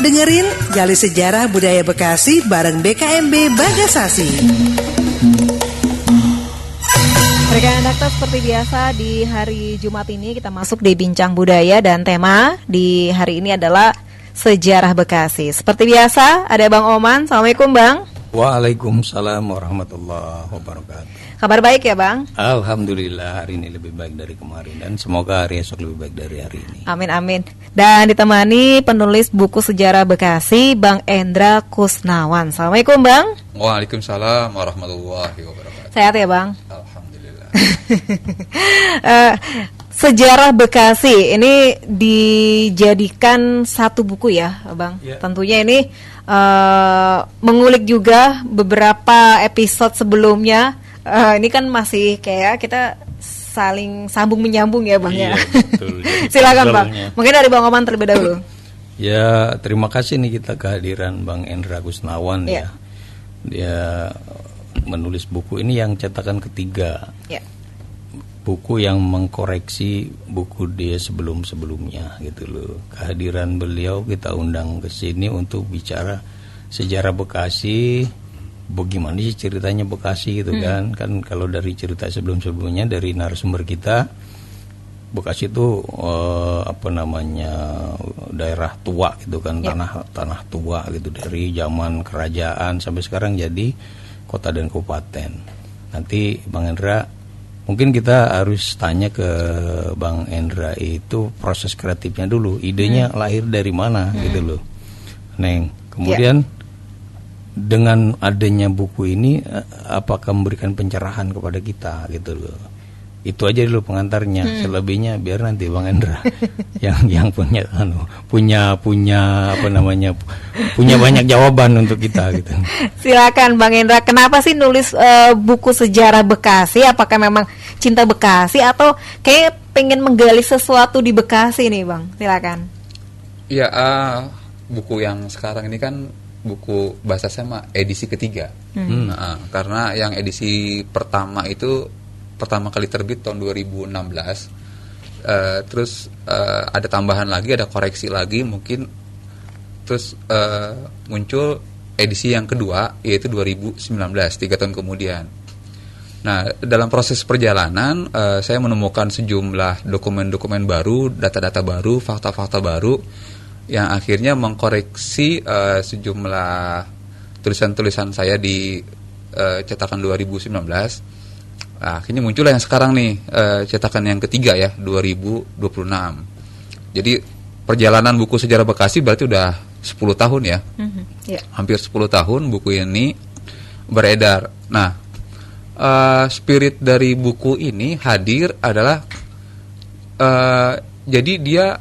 Dengerin Gali Sejarah Budaya Bekasi bareng BKMB Bagasasi. Rekan Dakta, seperti biasa di hari Jumat ini kita masuk di Bincang Budaya dan tema di hari ini adalah Sejarah Bekasi. Seperti biasa ada Bang Oman. Assalamualaikum Bang. Waalaikumsalam warahmatullahi wabarakatuh. Kabar baik ya Bang? Alhamdulillah hari ini lebih baik dari kemarin dan semoga hari esok lebih baik dari hari ini. Amin amin. Dan ditemani penulis buku Sejarah Bekasi Bang Endra Kusnawan. Assalamualaikum Bang. Waalaikumsalam warahmatullahi wabarakatuh. Sehat ya Bang? Alhamdulillah. Sejarah Bekasi ini dijadikan satu buku ya Bang. Ya. Tentunya ini mengulik juga beberapa episode sebelumnya. Ini kan masih kayak kita saling sambung menyambung ya Bang ya. Betul. Silakan Bang. Mungkin dari Bang Oman terlebih dahulu. Ya, terima kasih nih kita kehadiran Bang Endra Kusnawan Ya. ya. Dia menulis buku ini yang cetakan ketiga. Ya. Buku yang mengkoreksi buku dia sebelum-sebelumnya gitu loh. Kehadiran beliau kita undang ke sini untuk bicara sejarah Bekasi. Bagaimana sih ceritanya Bekasi gitu kan kalau dari cerita sebelum-sebelumnya dari narasumber kita, Bekasi itu daerah tua gitu kan, tanah tua gitu dari zaman kerajaan sampai sekarang jadi kota dan kabupaten. Nanti Bang Endra, mungkin kita harus tanya ke Bang Endra itu proses kreatifnya dulu, idenya lahir dari mana gitu loh, Neng. Kemudian dengan adanya buku ini apakah memberikan pencerahan kepada kita gitu loh. Itu aja dulu pengantarnya. Selebihnya biar nanti Bang Endra yang punya banyak jawaban untuk kita gitu. Silakan Bang Endra, kenapa sih nulis buku Sejarah Bekasi? Apakah memang cinta Bekasi atau kayak pengen menggali sesuatu di Bekasi nih Bang? Silakan. Ya, buku yang sekarang ini kan buku bahasa saya edisi ketiga. Karena yang edisi pertama itu pertama kali terbit tahun 2016. Terus ada tambahan lagi, ada koreksi lagi mungkin. Terus muncul edisi yang kedua yaitu 2019, 3 tahun kemudian. Nah, dalam proses perjalanan saya menemukan sejumlah dokumen-dokumen baru, data-data baru, fakta-fakta baru yang akhirnya mengkoreksi sejumlah tulisan-tulisan saya di cetakan 2019. Akhirnya muncullah yang sekarang nih, cetakan yang ketiga ya, 2026. Jadi perjalanan buku Sejarah Bekasi berarti udah 10 tahun ya. Hampir 10 tahun buku ini beredar. Nah, spirit dari buku ini hadir adalah jadi dia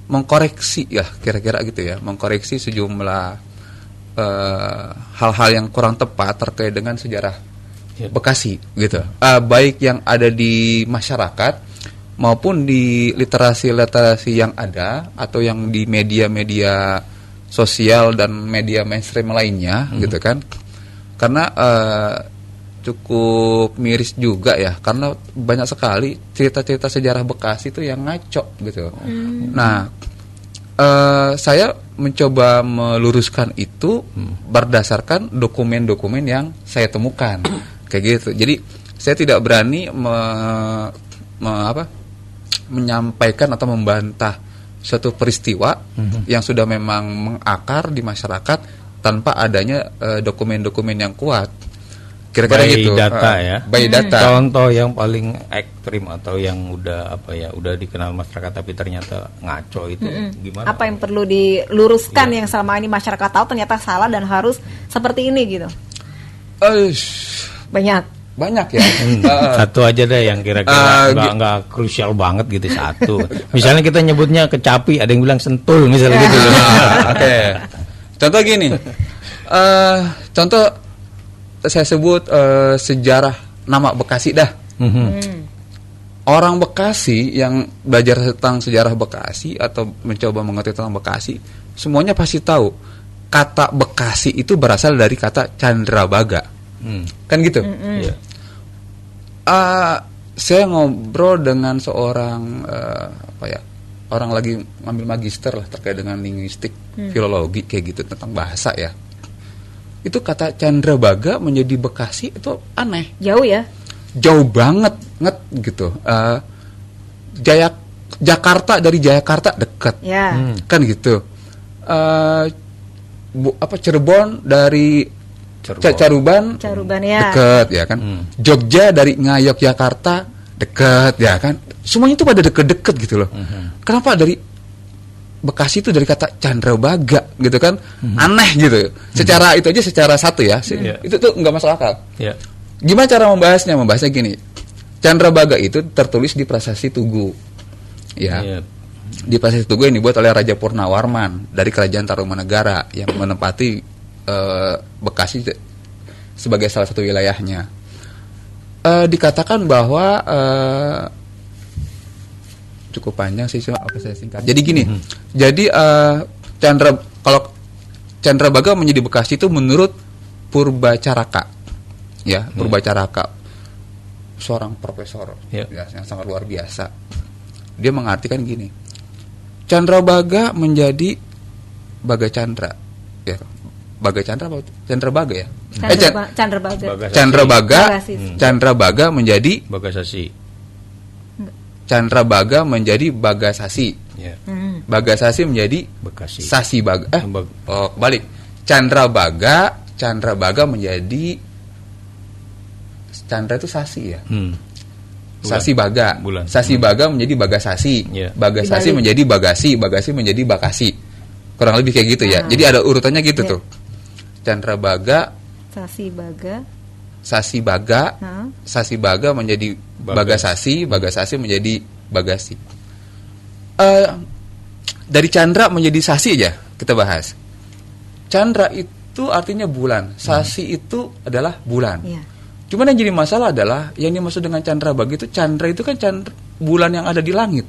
mengkoreksi ya, kira-kira gitu ya, mengkoreksi sejumlah hal-hal yang kurang tepat terkait dengan sejarah Bekasi gitu, baik yang ada di masyarakat maupun di literasi yang ada atau yang di media-media sosial dan media mainstream lainnya gitu kan. Karena cukup miris juga ya, karena banyak sekali cerita-cerita sejarah Bekasi itu yang ngaco gitu. Nah, saya mencoba meluruskan itu berdasarkan dokumen-dokumen yang saya temukan kayak gitu. Jadi saya tidak berani menyampaikan atau membantah suatu peristiwa yang sudah memang mengakar di masyarakat tanpa adanya dokumen-dokumen yang kuat. Kira-kira by gitu. Data ya. By data. Contoh yang paling ekstrim atau yang udah udah dikenal masyarakat tapi ternyata ngaco itu gimana? Apa yang perlu diluruskan yang selama ini masyarakat tahu ternyata salah dan harus seperti ini gitu? Banyak ya. Satu aja deh yang kira-kira nggak krusial banget gitu, satu. Misalnya kita nyebutnya kecapi, ada yang bilang sentul misalnya gitu. Oke. Contoh gini. Contoh saya sebut sejarah nama Bekasi dah. Orang Bekasi yang belajar tentang sejarah Bekasi atau mencoba mengerti tentang Bekasi, semuanya pasti tahu kata Bekasi itu berasal dari kata Candrabaga. Kan gitu. Saya ngobrol dengan seorang orang lagi ngambil magister lah terkait dengan linguistik, filologi kayak gitu tentang bahasa ya. Itu kata Candrabaga menjadi Bekasi itu aneh. Jauh ya? Jauh banget gitu. Jakarta dari Jakarta dekat. Ya. Kan gitu. Cirebon dari Caruban ya. dekat ya kan. Jogja dari Yogyakarta dekat ya kan. Semuanya itu pada deket-deket gitu loh. Kenapa dari Bekasi itu dari kata Candrabaga gitu kan, aneh gitu. Secara itu aja secara satu ya, itu tuh nggak masuk akal. Gimana cara membahasnya? Membahasnya gini, Candrabaga itu tertulis di Prasasti Tugu, ya. Di Prasasti Tugu yang dibuat oleh Raja Purnawarman dari Kerajaan Tarumanegara yang menempati Bekasi sebagai salah satu wilayahnya. Dikatakan bahwa cukup panjang sih, cuma apa saya singkat. Jadi gini, jadi kalau Candrabaga menjadi Bekasi itu menurut Purbacaraka, ya Purbacaraka, seorang profesor ya, yang sangat luar biasa. Dia mengartikan gini, Candrabaga menjadi Baga Candra, ya Baga Candra apa Candrabaga ya? Candrabaga menjadi Bagasasi. Candrabaga menjadi Bagasasi. Bagasasi menjadi Bekasi. Sasi Baga. Balik. Candrabaga menjadi Candra itu Sasi ya. Sasi Baga. Bulan. Sasi Baga menjadi Bagasasi. Bagasasi menjadi Bagasi. Bagasi menjadi Bakasi. Kurang lebih kayak gitu ya. Jadi ada urutannya gitu tuh. Candrabaga, Sasi Baga menjadi Bagasasi, Bagasasi menjadi Bagasi. Dari Candra menjadi Sasi aja kita bahas. Candra itu artinya bulan, Sasi itu adalah bulan. Cuman yang jadi masalah adalah yang dimaksud dengan Candrabaga itu, Candra itu kan bulan yang ada di langit.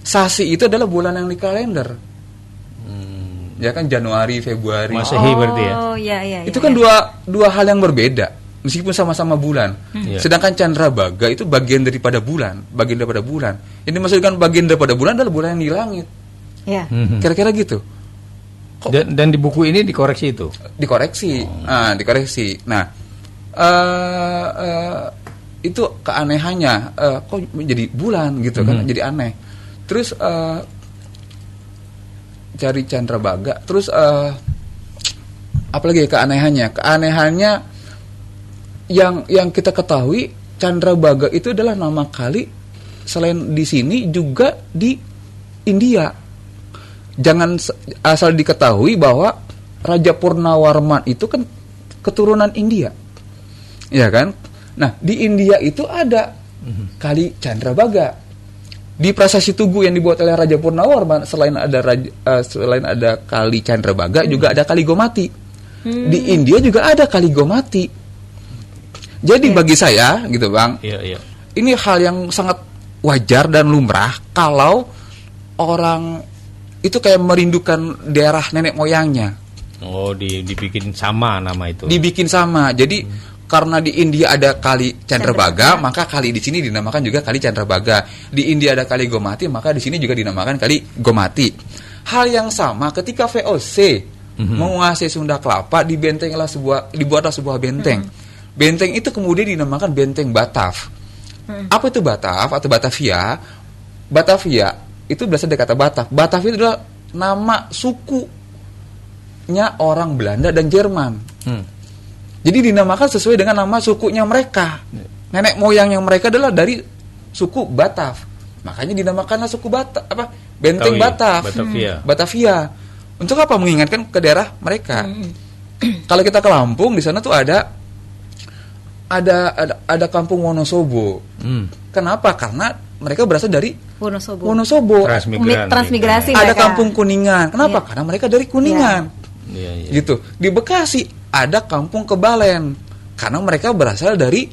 Sasi itu adalah bulan yang di kalender. Ya kan Januari, Februari. Masehi berarti ya. Itu kan dua hal yang berbeda. Meskipun sama-sama bulan, sedangkan Candrabaga itu bagian daripada bulan, Yang dimaksudkan bagian daripada bulan adalah bulan yang di langit. Kira-kira gitu. Dan di buku ini dikoreksi itu. Dikoreksi. Nah, itu keanehannya. Kok menjadi bulan gitu kan? Jadi aneh. Terus cari Candrabaga. Terus apalagi keanehannya? Keanehannya yang kita ketahui, Candrabaga itu adalah nama kali selain di sini juga di India. Jangan asal diketahui bahwa Raja Purnawarman itu kan keturunan India, ya kan? Nah, di India itu ada kali Candrabaga. Di Prasasti Tugu yang dibuat oleh Raja Purnawarman, selain ada kali Candrabaga, juga ada kali Gomati. Di India juga ada kali Gomati. Jadi bagi saya gitu Bang, ini hal yang sangat wajar dan lumrah kalau orang itu kayak merindukan daerah nenek moyangnya. Dibikin sama nama itu. Dibikin sama. Jadi karena di India ada kali Candrabaga, maka kali di sini dinamakan juga kali Candrabaga. Di India ada kali Gomati, maka di sini juga dinamakan kali Gomati. Hal yang sama ketika VOC menguasai Sunda Kelapa, dibuatlah sebuah benteng. Benteng itu kemudian dinamakan Benteng Batav. Apa itu Batav atau Batavia? Batavia itu berasal dari kata Batav. Batav itu adalah nama sukunya orang Belanda dan Jerman. Jadi dinamakan sesuai dengan nama sukunya mereka. Nenek moyangnya mereka adalah dari suku Batav. Makanya dinamakanlah suku Benteng Batav. Batavia. Untuk apa? Mengingatkan ke daerah mereka. Kalau kita ke Lampung, di sana tuh ada kampung Wonosobo. Kenapa? Karena mereka berasal dari Wonosobo. Transmigrasi. Ada kampung Kuningan. Kenapa? Karena mereka dari Kuningan. Gitu. Di Bekasi ada kampung Kebalen. Karena mereka berasal dari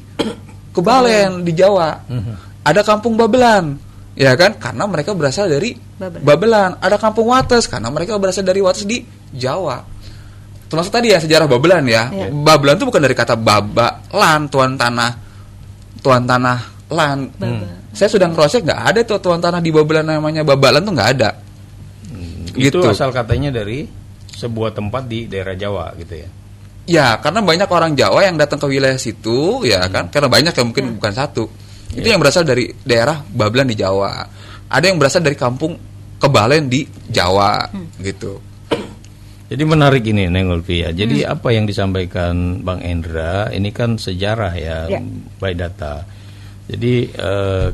Kebalen di Jawa. Ada kampung Babelan. Ya kan? Karena mereka berasal dari Babelan. Ada kampung Wates karena mereka berasal dari Wates di Jawa. Termasuk tadi ya sejarah Babelan ya. Babelan itu bukan dari kata babalan, tuan tanah lan. Saya sudah ngerosek nggak ada tuh tuan tanah di Babelan namanya Babalan tuh nggak ada. Itu Gitu. asal katanya dari sebuah tempat di daerah Jawa gitu ya. Ya, karena banyak orang Jawa yang datang ke wilayah situ, ya kan? Karena banyak yang mungkin bukan satu. Itu yang berasal dari daerah Babelan di Jawa. Ada yang berasal dari kampung Kebalen di Jawa, gitu. Jadi menarik ini Neng Ulfi ya. Jadi apa yang disampaikan Bang Endra ini kan sejarah ya, Ya. by data. Jadi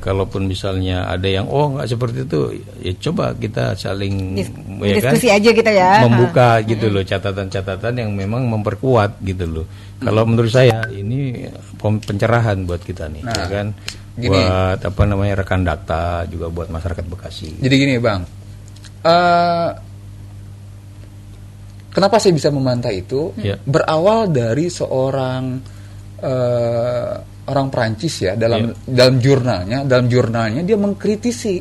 kalaupun misalnya ada yang nggak seperti itu, ya coba kita saling Diskusi aja kita ya. membuka gitu loh catatan-catatan yang memang memperkuat gitu loh. Kalau menurut saya ini pencerahan buat kita nih, Nah, ya kan? gini. Buat apa namanya rekan data juga buat masyarakat Bekasi. Jadi gini, Bang. Kenapa saya bisa memantau itu? Ya. Berawal dari seorang orang Prancis ya dalam jurnalnya dia mengkritisi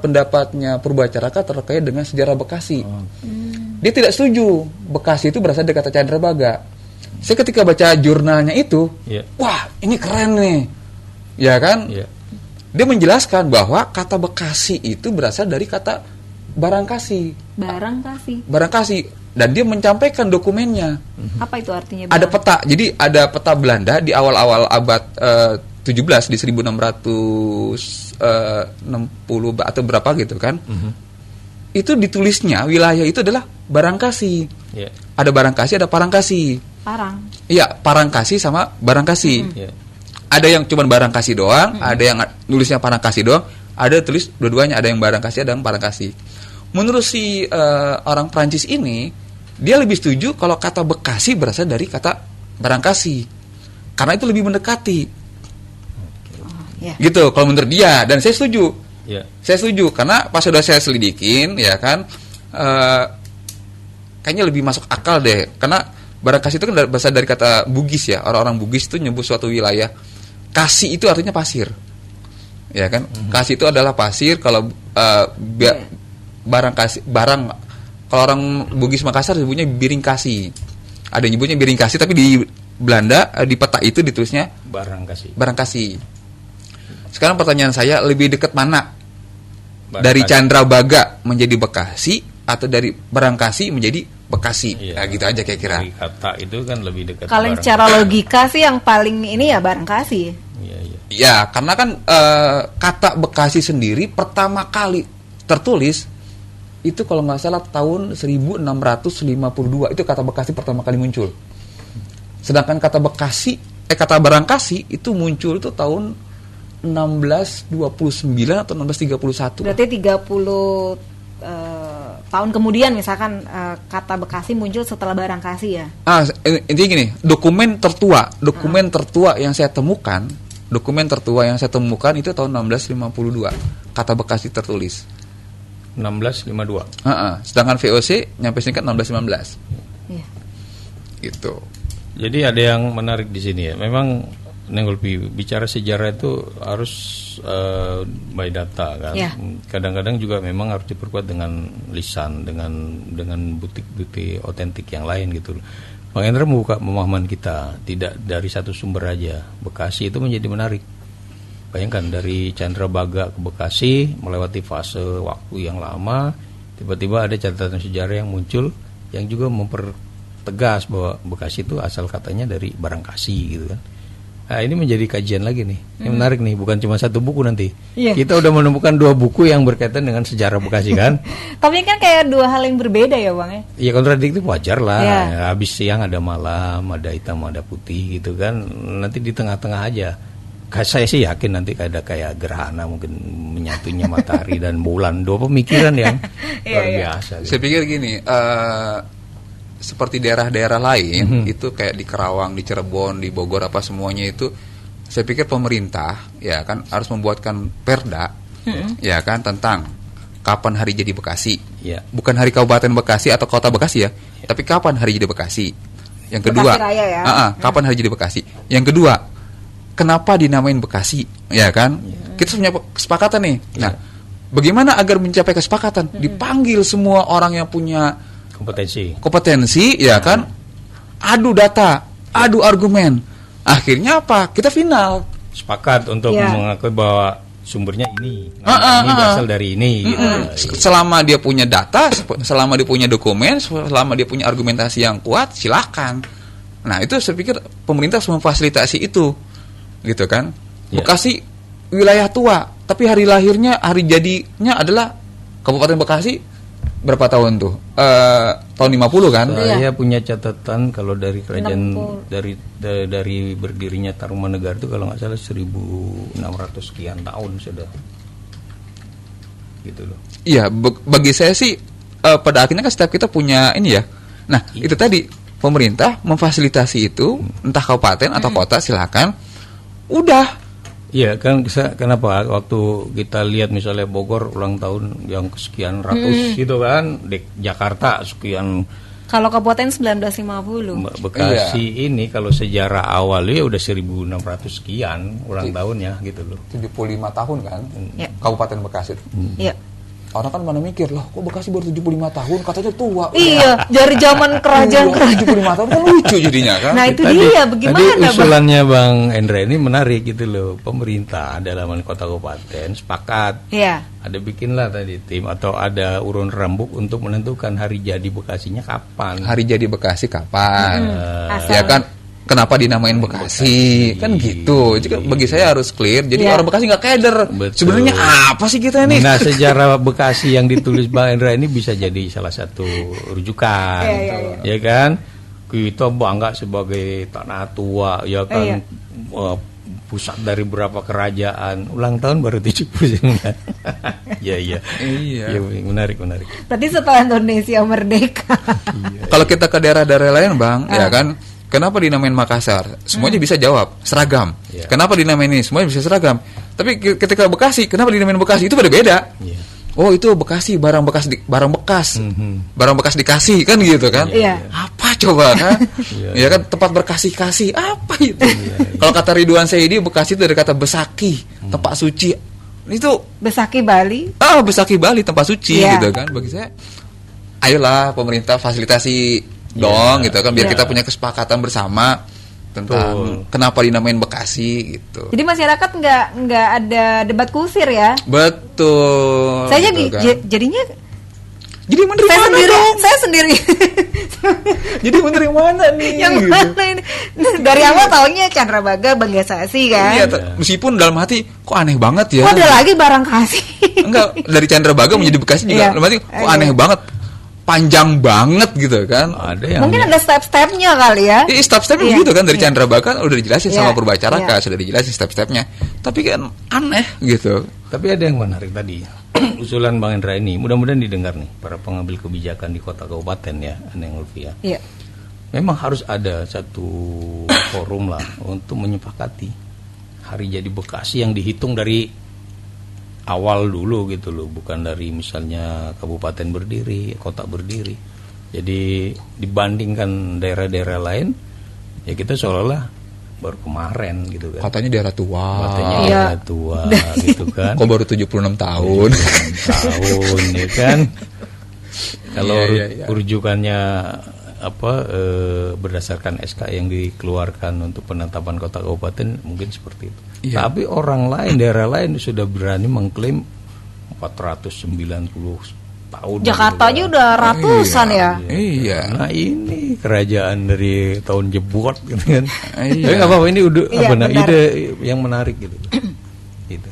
pendapatnya Purbacaraka terkait dengan sejarah Bekasi. Dia tidak setuju Bekasi itu berasal dari kata Candrabaga. Saya ketika baca jurnalnya itu, Ya. wah ini keren nih, ya kan? Ya. Dia menjelaskan bahwa kata Bekasi itu berasal dari kata Barangkasi, dan dia menyampaikan dokumennya. Apa itu artinya? Ada peta, jadi ada peta Belanda di awal-awal abad 17 di 1660 atau berapa gitu kan. Itu ditulisnya wilayah itu adalah Barangkasi. Ya. Ada Barangkasi, ada Parangkasi. Iya, Parangkasi sama Barangkasi. Ya. Ada yang cuma Barangkasi doang, ada yang nulisnya Parangkasi doang, ada tulis dua-duanya, ada yang Barangkasi, ada yang Parangkasi. Menurut si orang Prancis ini, dia lebih setuju kalau kata Bekasi berasal dari kata Barangkasi, karena itu lebih mendekati. Ya. Gitu, kalau menurut dia, dan saya setuju. Ya. Saya setuju karena pas sudah saya selidikin, ya kan, kayaknya lebih masuk akal deh, karena Barangkasi itu kan berasal dari kata Bugis ya, orang-orang Bugis itu nyebut suatu wilayah. Kasih itu artinya pasir, ya kan? Kasih itu adalah pasir. Kalau kalau orang Bugis Makassar sebutnya Biringkasi. Ada yang nyebutnya Biringkasi, tapi di Belanda di peta itu ditulisnya Barangkasi. Sekarang pertanyaan saya, lebih dekat mana? Dari Candrabaga menjadi Bekasi atau dari Barangkasi menjadi Bekasi? Iya. Nah, gitu aja kira-kira. Dari kata itu kan lebih dekat. Kalau secara logika sih yang paling ini ya Barangkasi. Iya, iya. Ya, karena kan kata Bekasi sendiri pertama kali tertulis itu kalau nggak salah tahun 1652, itu kata Bekasi pertama kali muncul. Sedangkan kata Barangkasi itu muncul itu tahun 1629 atau 1631. Berarti 30 tahun kemudian misalkan kata Bekasi muncul setelah Barangkasi ya. Intinya gini, dokumen tertua yang saya temukan itu tahun 1652 kata Bekasi tertulis. 1652. Sedangkan VOC nyampe sini kan 1619. Iya. Gitu. Jadi ada yang menarik di sini ya. Memang Neng Ulfi, bicara sejarah itu harus by data kan. Ya. Kadang-kadang juga memang harus diperkuat dengan lisan, dengan bukti-bukti otentik yang lain gitu. Bang Endra membuka pemahaman kita, tidak dari satu sumber aja. Bekasi itu menjadi menarik. Bayangkan dari Candrabaga ke Bekasi melewati fase waktu yang lama, tiba-tiba ada catatan sejarah yang muncul yang juga mempertegas bahwa Bekasi itu asal katanya dari Barangkasi gitu kan. Nah, ini menjadi kajian lagi nih. Ini menarik nih, bukan cuma satu buku nanti. Iya. Kita udah menemukan 2 buku yang berkaitan dengan sejarah Bekasi kan. Tapi kan kayak dua hal yang berbeda ya Bang ya. Iya, kontradiktif wajar lah. Iya. Ya, habis siang ada malam, ada hitam, ada putih gitu kan. Nanti di tengah-tengah aja. Saya sih yakin nanti ada kayak gerhana mungkin menyatunya matahari dan bulan. 2 pemikiran yang luar biasa. Gitu. Saya pikir gini, seperti daerah-daerah lain itu kayak di Kerawang, di Cirebon, di Bogor apa semuanya itu, saya pikir pemerintah ya kan harus membuatkan perda ya kan tentang kapan hari jadi Bekasi. Ya. Bukan hari Kabupaten Bekasi atau Kota Bekasi ya, tapi kapan hari jadi Bekasi. Yang kedua, Bekasi Raya ya. Kapan hari jadi Bekasi. Yang kedua, kenapa dinamain Bekasi ya kan? Kita punya kesepakatan nih. Nah, bagaimana agar mencapai kesepakatan? Dipanggil semua orang yang punya kompetensi ya kan, adu data, adu argumen, akhirnya apa, kita final sepakat untuk Ya. mengakui bahwa sumbernya ini, ini berasal dari ini. Gitu. Selama dia punya data, selama dia punya dokumen, selama dia punya argumentasi yang kuat, silakan. Nah, itu saya pikir pemerintah harus memfasilitasi itu, gitu kan? Ya. Bekasi wilayah tua, tapi hari lahirnya, hari jadinya adalah Kabupaten Bekasi. Berapa tahun tuh? Tahun 50 kan? Saya punya catatan kalau dari kerajaan 60. dari berdirinya Tarumanegara itu kalau nggak salah 1600 sekian tahun sudah. Gitu loh. Iya, bagi saya sih pada akhirnya kan setiap kita punya ini ya. Nah, itu tadi pemerintah memfasilitasi itu, entah kabupaten atau kota, silakan. Udah. Iya kan, kenapa waktu kita lihat misalnya Bogor ulang tahun yang sekian ratus gitu kan, di Jakarta sekian, Kalau kabupaten 1950. Bekasi ini kalau sejarah awalnya udah 1600 sekian ulang tahunnya gitu loh. 75 tahun kan? Ya. Kabupaten Bekasi. Iya. Orang kan mana mikir, loh kok Bekasi baru 75 tahun, katanya tua. Iya, dari zaman kerajaan-kerajaan. 75 tahun kan lucu jadinya kan? Nah, itu dia bagaimana, tadi Bang? usulannya Bang Endra ini menarik gitu loh. Pemerintah dalam kota kabupaten sepakat. Iya. Ada bikinlah tadi tim atau ada urun rembuk untuk menentukan hari jadi Bekasinya kapan. Hari jadi Bekasi kapan? Asal- Ya kan? Kenapa dinamain Bekasi? Kan gitu. Jadi bagi saya harus clear. Jadi Iya. orang Bekasi nggak keder. Betul. Sebenarnya apa sih kita ini? Nah, sejarah Bekasi yang ditulis Bang Endra ini bisa jadi salah satu rujukan, ya kan? Kita bangga sebagai tanah tua, ya kan? Pusat dari berapa kerajaan. Ulang tahun baru 79. Iya. Iya. Ya, menarik. Berarti setelah Indonesia merdeka. Kalau kita ke daerah-daerah lain, Bang, ya kan? Kenapa dinamain Makassar? Semuanya bisa jawab, seragam. Iya. Kenapa dinamain ini? Semuanya bisa seragam. Tapi ketika Bekasi, kenapa dinamain Bekasi? Itu beda-beda. Iya. Oh, itu Bekasi, barang bekas barang bekas dikasih kan gitu kan? Iya. Apa coba kan? Iya. Ya kan, tempat berkasih-kasih apa itu? Kalau kata Ridwan Saidi, Bekasi itu dari kata besaki, tempat suci. Itu Besaki Bali. Besaki Bali, tempat suci Iya. gitu kan. Bagi saya, ayolah pemerintah fasilitasi dong gitu kan, biar Iya. kita punya kesepakatan bersama tentang kenapa dinamain Bekasi gitu. Jadi masyarakat nggak ada debat kusir ya. Betul. Saya gitu jadi kan. jadinya Jadi menteri saya mana sendiri, dong? saya sendiri. Jadi menteri mana nih? Yang Gitu. mana ini? Dari awal taunya Chandra Baga Banggasasi kan. Iya, meskipun dalam hati kok aneh banget ya. Kok ada lagi barang kasih? Enggak, dari Chandra Baga menjadi Bekasi juga. Iya. Dalam hati kok aneh banget. Panjang banget gitu kan. Ada yang Mungkin ada step-stepnya kali ya. Step-stepnya Iya. begitu kan, dari Iya. Chandra Baga udah dijelasin Iya. sama Purbacaraka, Iya. sudah dijelasin step-stepnya. Tapi kan aneh gitu. Tapi ada yang menarik tadi. Usulan Bang Endra ini mudah-mudahan didengar nih para pengambil kebijakan di kota kabupaten ya, Neng Lutfi ya. Iya. Memang harus ada satu forum lah untuk menyepakati hari jadi Bekasi yang dihitung dari awal dulu gitu loh, bukan dari misalnya kabupaten berdiri, kota berdiri. Jadi dibandingkan daerah-daerah lain, ya kita seolah-olah baru kemarin gitu kan. Katanya daerah tua. Katanya Iya. daerah tua gitu kan. Kok baru 76 tahun? 76 tahun ya kan. Kalau Iya. rujukannya berdasarkan SK yang dikeluarkan untuk penetapan kota kabupaten mungkin seperti itu. Iya. Tapi orang lain, daerah lain sudah berani mengklaim 490 tahun. Jakarta aja udah ratusan ya. Iya. Nah ini kerajaan dari tahun jebot gitu kan. Iya. Tapi nggak apa-apa, ini udah Iya, benar. ide yang menarik gitu. Gitu.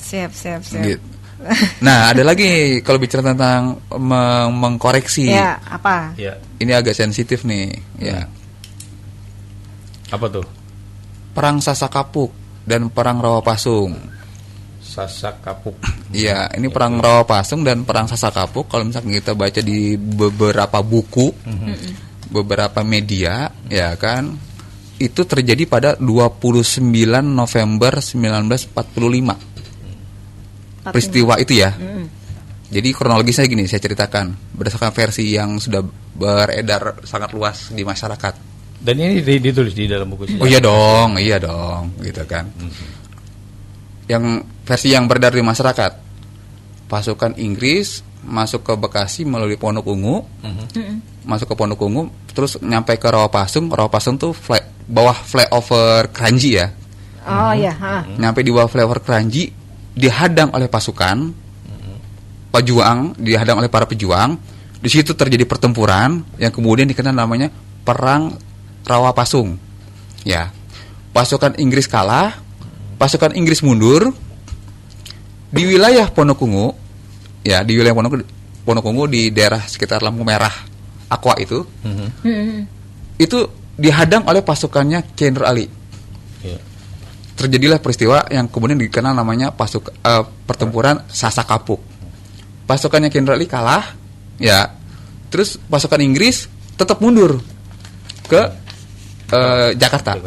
Siap. Gitu. Nah, ada lagi kalau bicara tentang mengkoreksi. Ya, apa? Ya, Ini agak sensitif nih, ya. apa tuh? Perang Sasakapuk dan perang Rawapasung. Sasak Kapuk. Iya, ini perang Rawapasung dan perang Sasakapuk. Kalau misalkan kita baca di beberapa buku, beberapa media, ya kan, itu terjadi pada 29 November 1945. Peristiwa itu ya. Jadi kronologisnya gini, saya ceritakan berdasarkan versi yang sudah beredar sangat luas di masyarakat. Dan ini ditulis di dalam buku sejarah. Oh iya dong, gitu kan. Yang versi yang beredar di masyarakat, pasukan Inggris masuk ke Bekasi melalui Pondok Ungu, masuk ke Pondok Ungu, terus nyampe ke Rawapasung. Rawapasung tuh bawah flyover Kranji ya. Oh ya. Nyampe di Wallflower Kranji, dihadang oleh pasukan pejuang, dihadang oleh para pejuang. Di situ terjadi pertempuran yang kemudian dikenal namanya Perang Rawapasung. Ya, pasukan Inggris kalah, pasukan Inggris mundur di wilayah Ponokunggu. Ya, di wilayah Ponokunggu di daerah sekitar Lampu Merah, Aqua itu. Itu dihadang oleh pasukannya Jenderal Ali. Ya. Terjadilah peristiwa yang kemudian dikenal namanya pertempuran Sasakapuk. Pasukannya Jenderal Ali kalah, ya. Terus pasukan Inggris tetap mundur ke Jakarta.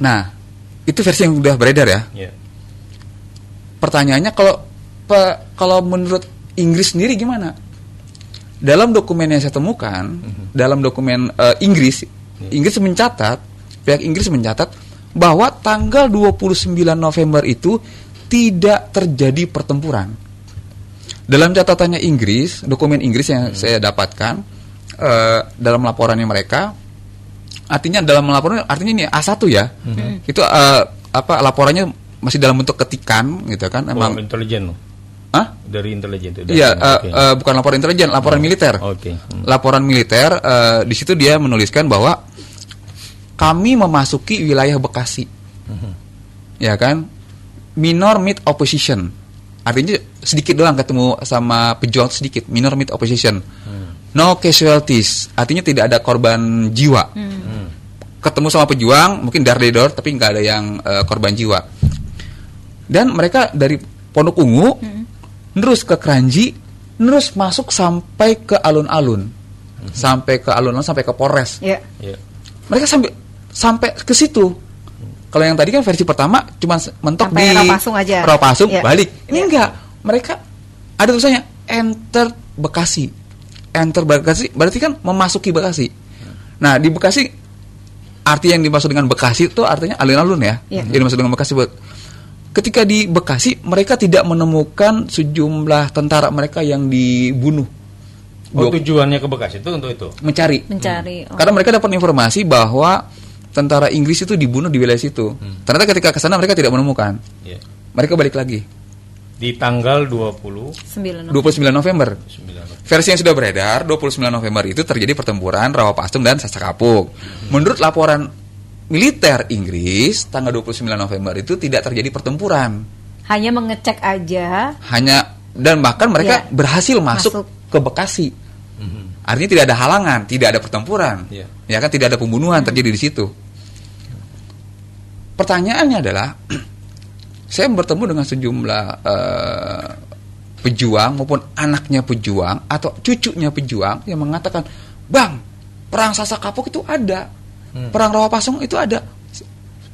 Nah, itu versi yang udah beredar ya. Ya. Pertanyaannya kalau menurut Inggris sendiri gimana? Dalam dokumen yang saya temukan, dalam dokumen Inggris mencatat, pihak Inggris mencatat bahwa tanggal 29 November itu tidak terjadi pertempuran. Dalam catatannya Inggris, dokumen Inggris yang saya dapatkan dalam laporannya mereka, artinya dalam laporan artinya ini A1 ya. Itu laporannya masih dalam bentuk ketikan gitu kan, emang intelijen. Hah? Dari intelijen itu. Iya, bukan laporan intelijen, laporan militer. Laporan militer, di situ dia menuliskan bahwa kami memasuki wilayah Bekasi. Ya kan? Minor mid opposition. Artinya sedikit doang ketemu sama pejuang sedikit, minor mid opposition. No casualties, artinya tidak ada korban jiwa. Ketemu sama pejuang, mungkin door to door, tapi nggak ada yang korban jiwa. Dan mereka dari Ponokunggu terus ke Kranji, terus masuk sampai ke alun-alun, sampai ke Polres. Yeah. Mereka sampai ke situ. Kalau yang tadi kan versi pertama cuma mentok sampai di Rawapasung aja. Rawapasung, Yeah. balik. Ini Yeah. enggak. Mereka ada tulisannya enter Bekasi. Enter Bekasi berarti kan memasuki Bekasi. Nah, di Bekasi arti yang dimaksud dengan Bekasi itu artinya alun-alun ya. Yeah. Yang dimaksud dengan Bekasi. Ketika di Bekasi mereka tidak menemukan sejumlah tentara mereka yang dibunuh. Tujuannya ke Bekasi itu untuk itu. Mencari. Karena mereka dapat informasi bahwa tentara Inggris itu dibunuh di wilayah situ. Ternyata ketika ke sana mereka tidak menemukan. Yeah. Mereka balik lagi. Di tanggal 29 November. Versi yang sudah beredar 29 November itu terjadi pertempuran Rawapasung dan Sasakapuk. Menurut laporan militer Inggris tanggal 29 November itu tidak terjadi pertempuran. Hanya mengecek aja. Dan bahkan mereka berhasil masuk ke Bekasi. Artinya tidak ada halangan, tidak ada pertempuran. Ya kan, tidak ada pembunuhan terjadi di situ. Pertanyaannya adalah saya bertemu dengan sejumlah pejuang maupun anaknya pejuang atau cucunya pejuang yang mengatakan, "Bang, perang Sasakapuk itu ada. Perang Rawapasung itu ada."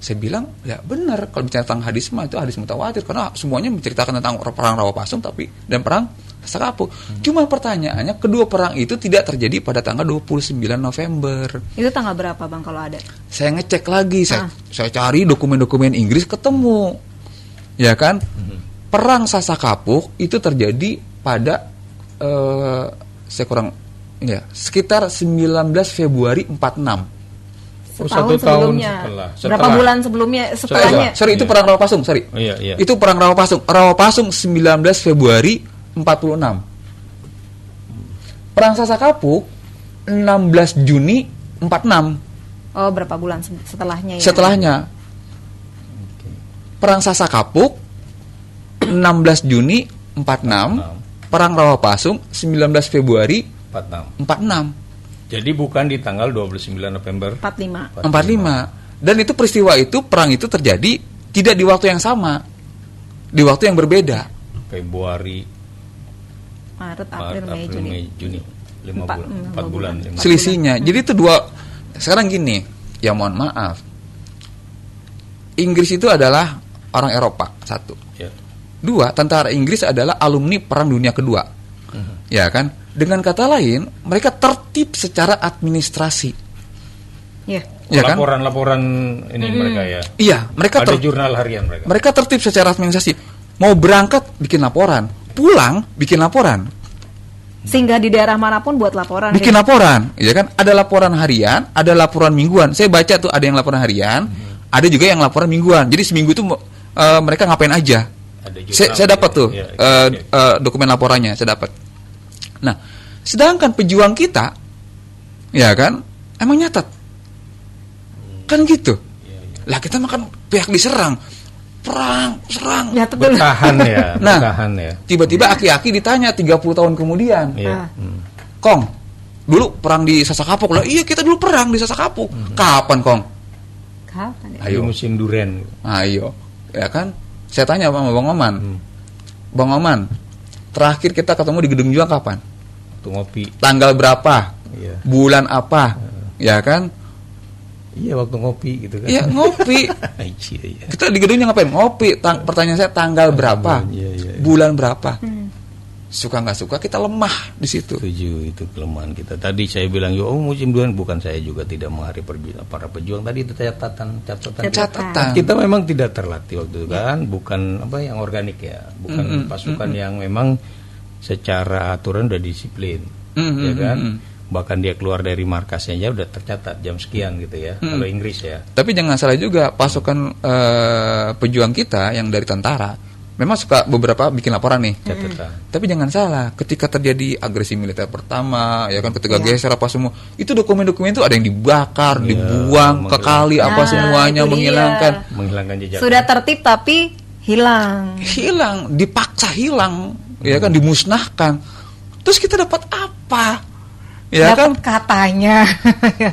Saya bilang, ya benar, kalau bicara tentang hadis mah itu hadis mutawatir karena semuanya menceritakan tentang perang Rawapasung dan perang Sasakapuk. Cuma pertanyaannya, kedua perang itu tidak terjadi pada tanggal 29 November. Itu tanggal berapa, Bang, kalau ada? Saya ngecek lagi, saya cari dokumen-dokumen Inggris, ketemu. Ya kan? Perang Sasakapuk itu terjadi pada sekitar 19 Februari 46. Setahun sebelumnya. Berapa bulan sebelumnya setelahnya? Sorry, itu perang Rawapasung, sorry. Iya. Itu perang Rawapasung. Rawapasung 19 Februari 46. Perang Sasakapuk 16 Juni 46. Oh, berapa bulan setelahnya ya? Setelahnya. Perang Sasakapuk 16 Juni 46. Perang Rawapasung 19 Februari 46. Jadi bukan di tanggal 29 November 45. Dan itu peristiwa itu, perang itu terjadi tidak di waktu yang sama. Di waktu yang berbeda. Februari, Maret, April, Mei, Juni. 4 bulan. Selisihnya. Jadi itu dua. Sekarang gini, ya mohon maaf. Inggris itu adalah orang Eropa, satu. Ya. Dua, tentara Inggris adalah alumni Perang Dunia Kedua. Ya kan? Dengan kata lain, mereka tertib secara administrasi. Ya. Ya kan? Laporan ini mereka ya. Iya, mereka ada jurnal harian mereka. Mereka tertib secara administrasi. Mau berangkat bikin laporan, pulang bikin laporan. Sehingga di daerah manapun buat laporan. Bikin laporan, ya kan? Ada laporan harian, ada laporan mingguan. Saya baca tuh ada yang laporan harian, Ada juga yang laporan mingguan. Jadi seminggu itu mereka ngapain aja. Ada juga, Saya dapat tuh ya, dokumen laporannya, saya dapat. Nah, sedangkan pejuang kita, ya kan, emang nyatat, kan gitu. Lah kita makan pihak diserang, perang, serang, Nyatet dulu. bertahan ya, Nah, bertahan ya. tiba-tiba aki-aki ditanya 30 tahun kemudian, Iya. Kong, dulu perang di Sasakapuk. Lah iya, kita dulu perang di Sasakapuk. Kapan, Kong? Kapan ya? Ayo musim duren. Ayo, ya kan? Saya tanya sama Bang Oman. Bang Oman, terakhir kita ketemu di Gedung Juang kapan? Waktu ngopi. Tanggal berapa? Iya. Bulan apa? Ya kan? Iya, waktu ngopi gitu kan. Iya, ngopi. Iya. Kita di gedungnya ngapain? Ngopi. Pertanyaan saya, tanggal berapa? Iya. Bulan berapa? Suka nggak suka kita lemah di situ. Setuju, itu kelemahan kita. Tadi saya bilang, musim duren, bukan saya juga tidak menghargai para pejuang. Tadi itu catatan. Kita memang tidak terlatih waktu itu kan, bukan apa yang organik ya, bukan pasukan yang memang secara aturan udah disiplin, ya kan. Bahkan dia keluar dari markasnya aja udah tercatat jam sekian gitu ya. Kalau Inggris ya. Tapi jangan salah juga, pasukan pejuang kita yang dari tentara memang suka beberapa bikin laporan nih. Catatan. Tapi jangan salah, ketika terjadi agresi militer pertama, ya kan, ketika geser apa semua, itu dokumen-dokumen itu ada yang dibakar, dibuang ke kali apa semuanya, itu dia. Menghilangkan jejak. Sudah tertib tapi hilang. Hilang, dipaksa hilang, ya kan, dimusnahkan. Terus kita dapat apa? Ya kan, Dapat katanya.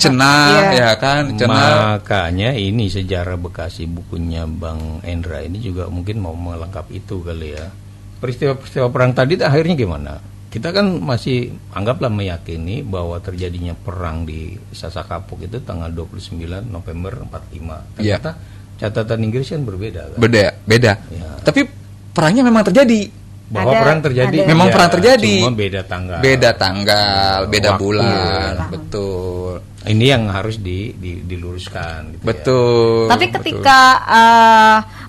cenah, Iya. ya kan, cenah. Makanya ini sejarah Bekasi, bukunya Bang Endra ini juga mungkin mau melengkapi itu kali ya. Peristiwa-peristiwa perang tadi akhirnya gimana? Kita kan masih anggaplah meyakini bahwa terjadinya perang di Sasakapuk itu tanggal 29 November 45. Iya. Ternyata catatan Inggris kan berbeda kan? Beda. Ya. Tapi perangnya memang terjadi. Bahwa Ada- perang terjadi. ada. Memang Iya, perang terjadi. Cuma beda tanggal. Beda Waktu. bulan, betul. Ini yang harus diluruskan gitu ya. Betul. Tapi betul. ketika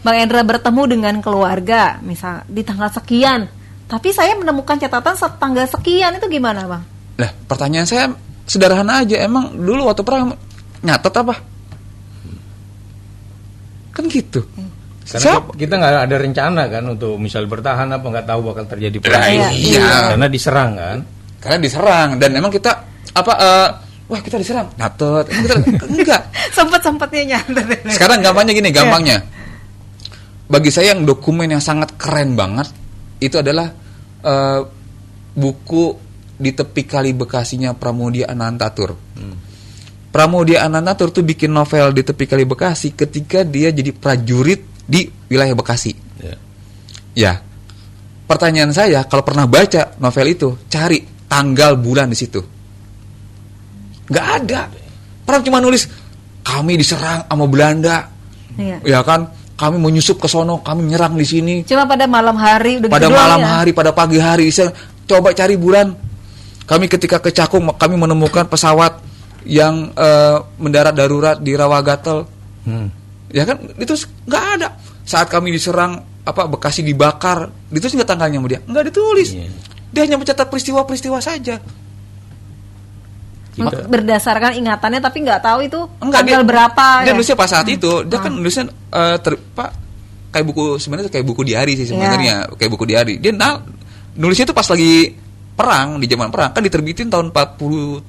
Bang Endra bertemu dengan keluarga, misal di tanggal sekian, tapi saya menemukan catatan tanggal sekian, itu gimana, Bang? Lah, pertanyaan saya sederhana aja. Emang dulu waktu perang nyatet apa? Kan gitu. Karena kita nggak ada rencana kan untuk misal bertahan apa, nggak tahu bakal terjadi perang. Nah, iya. Karena diserang kan. Karena diserang, dan emang kita wah kita diserang, nyatet. Emang kita, enggak. Sempet-sempetnya nyantet. Sekarang gampangnya gini, gampangnya. Bagi saya yang dokumen yang sangat keren banget itu adalah buku Di Tepi Kali Bekasinya Pramudia Anantatur. Pramudia Anantatur tuh bikin novel Di Tepi Kali Bekasi ketika dia jadi prajurit di wilayah Bekasi. Ya. Pertanyaan saya, kalau pernah baca novel itu, cari tanggal bulan di situ. Nggak ada. Perang cuma nulis kami diserang sama Belanda. Iya. Ya kan? Kami menyusup ke sono, kami menyerang di sini. Cuma pada malam hari udah Pada gitu doang malam ya? hari, pada pagi hari, coba cari bulan. Kami ketika ke Cakung, kami menemukan pesawat yang mendarat darurat di Rawagatel. Ya kan, itu nggak ada. Saat kami diserang, Bekasi dibakar, ditulis nggak tanggalnya sama dia? Nggak ditulis. Iya. Dia hanya mencatat peristiwa-peristiwa saja. Berdasarkan ingatannya, tapi nggak tahu itu Enggak, tanggal berapa. Dia ya? nulisnya pas saat itu, dia kan nulisnya kayak buku, sebenarnya kayak buku diari sih sebenarnya, kayak buku diari. Dia nulisnya itu pas lagi perang, di zaman perang, kan diterbitin tahun 47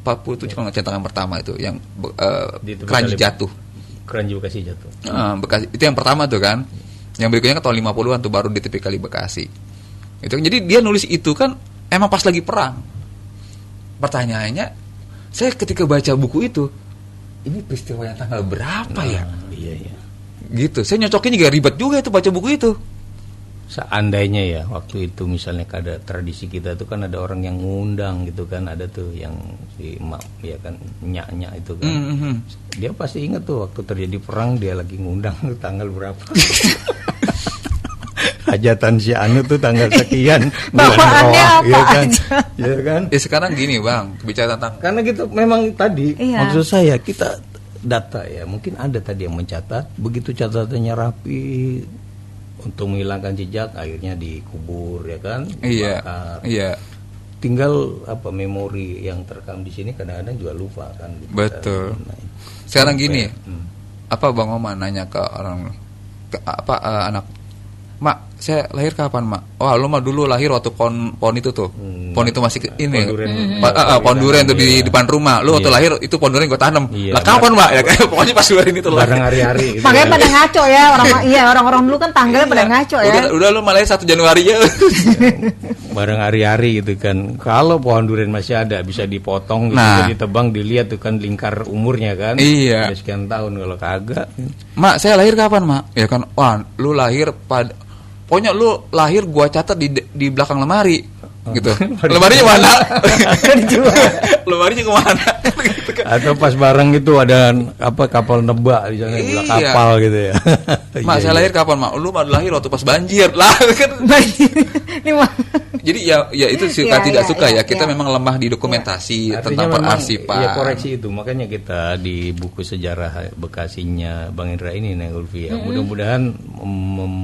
kalau nggak cetakan pertama itu yang Di Tepi Keranji Kali- jatuh. Keranji Bekasi jatuh. Bekasi itu yang pertama tuh kan. Yang berikutnya kan tahun 50-an tuh baru Di Tepi Kali Bekasi. Itu jadi dia nulis itu kan emang pas lagi perang. Pertanyaannya, saya ketika baca buku itu, ini peristiwa yang tanggal berapa ya? Iya. Gitu. Saya nyocokin juga ribet juga itu baca buku itu. Seandainya ya waktu itu misalnya ada tradisi kita tuh kan ada orang yang ngundang gitu kan, ada tuh yang si emak ya kan, nyak itu kan. Dia pasti ingat tuh waktu terjadi perang dia lagi ngundang tuh tanggal berapa. Hajatan si Anu tuh tanggal sekian bulan Bawaannya Roah, apa ya kan? aja. Ya kan? Ya sekarang gini Bang, bicara tentang Karena gitu memang tadi Iya. maksud saya kita data ya, mungkin ada tadi yang mencatat, begitu catatannya rapi untuk menghilangkan jejak akhirnya dikubur ya kan, Iya. dibakar. Iya. Tinggal memori yang terekam di sini kadang-kadang juga lupa kan gitu. Betul. Nah, Sekarang gini, Bang Oman nanya ke orang anak, "Mak, saya lahir kapan, Mak?" "Wah, lu mah dulu lahir waktu pohon itu tuh. Pohon itu masih ini. Pohon durian tuh di depan rumah. Lu waktu lahir itu pohon durian gua tanam." Iya, "Lah kapan, Mak?" Ya pokoknya pas durian itu lahir. Bareng hari-hari gitu. Makanya pada ngaco ya orang-orang dulu kan tanggalnya pada ngaco ya. Udah lu malah 1 Januari ya. Bareng hari-hari gitu kan. Kalau pohon durian masih ada bisa dipotong gitu, Nah. ditebang, dilihat tuh kan lingkar umurnya kan. Iya. Ada sekian tahun. Kalau kagak, "Mak, saya lahir kapan, Mak?" Ya kan, "Wah, lu lahir pada pokoknya lu lahir gua catat di belakang lemari." Gitu. Lemarinya mana? Lemarinya kemana? Gitu kan. atau pas bareng itu ada kapal nebak di sana, Iya. kapal gitu ya. "Mak, Iya, saya iya. lahir kapan, Mak?" "Lu mah lahir waktu pas banjir." Lah kan. Ini mah. Jadi ya itu Iya, suka tidak iya, suka iya, ya. Kita iya. memang lemah di dokumentasi Artinya tentang memang, pengarsipan. ya koreksi itu, makanya kita di buku sejarah Bekasinya Bang Indra ini, Neng Ulfi ya, mudah-mudahan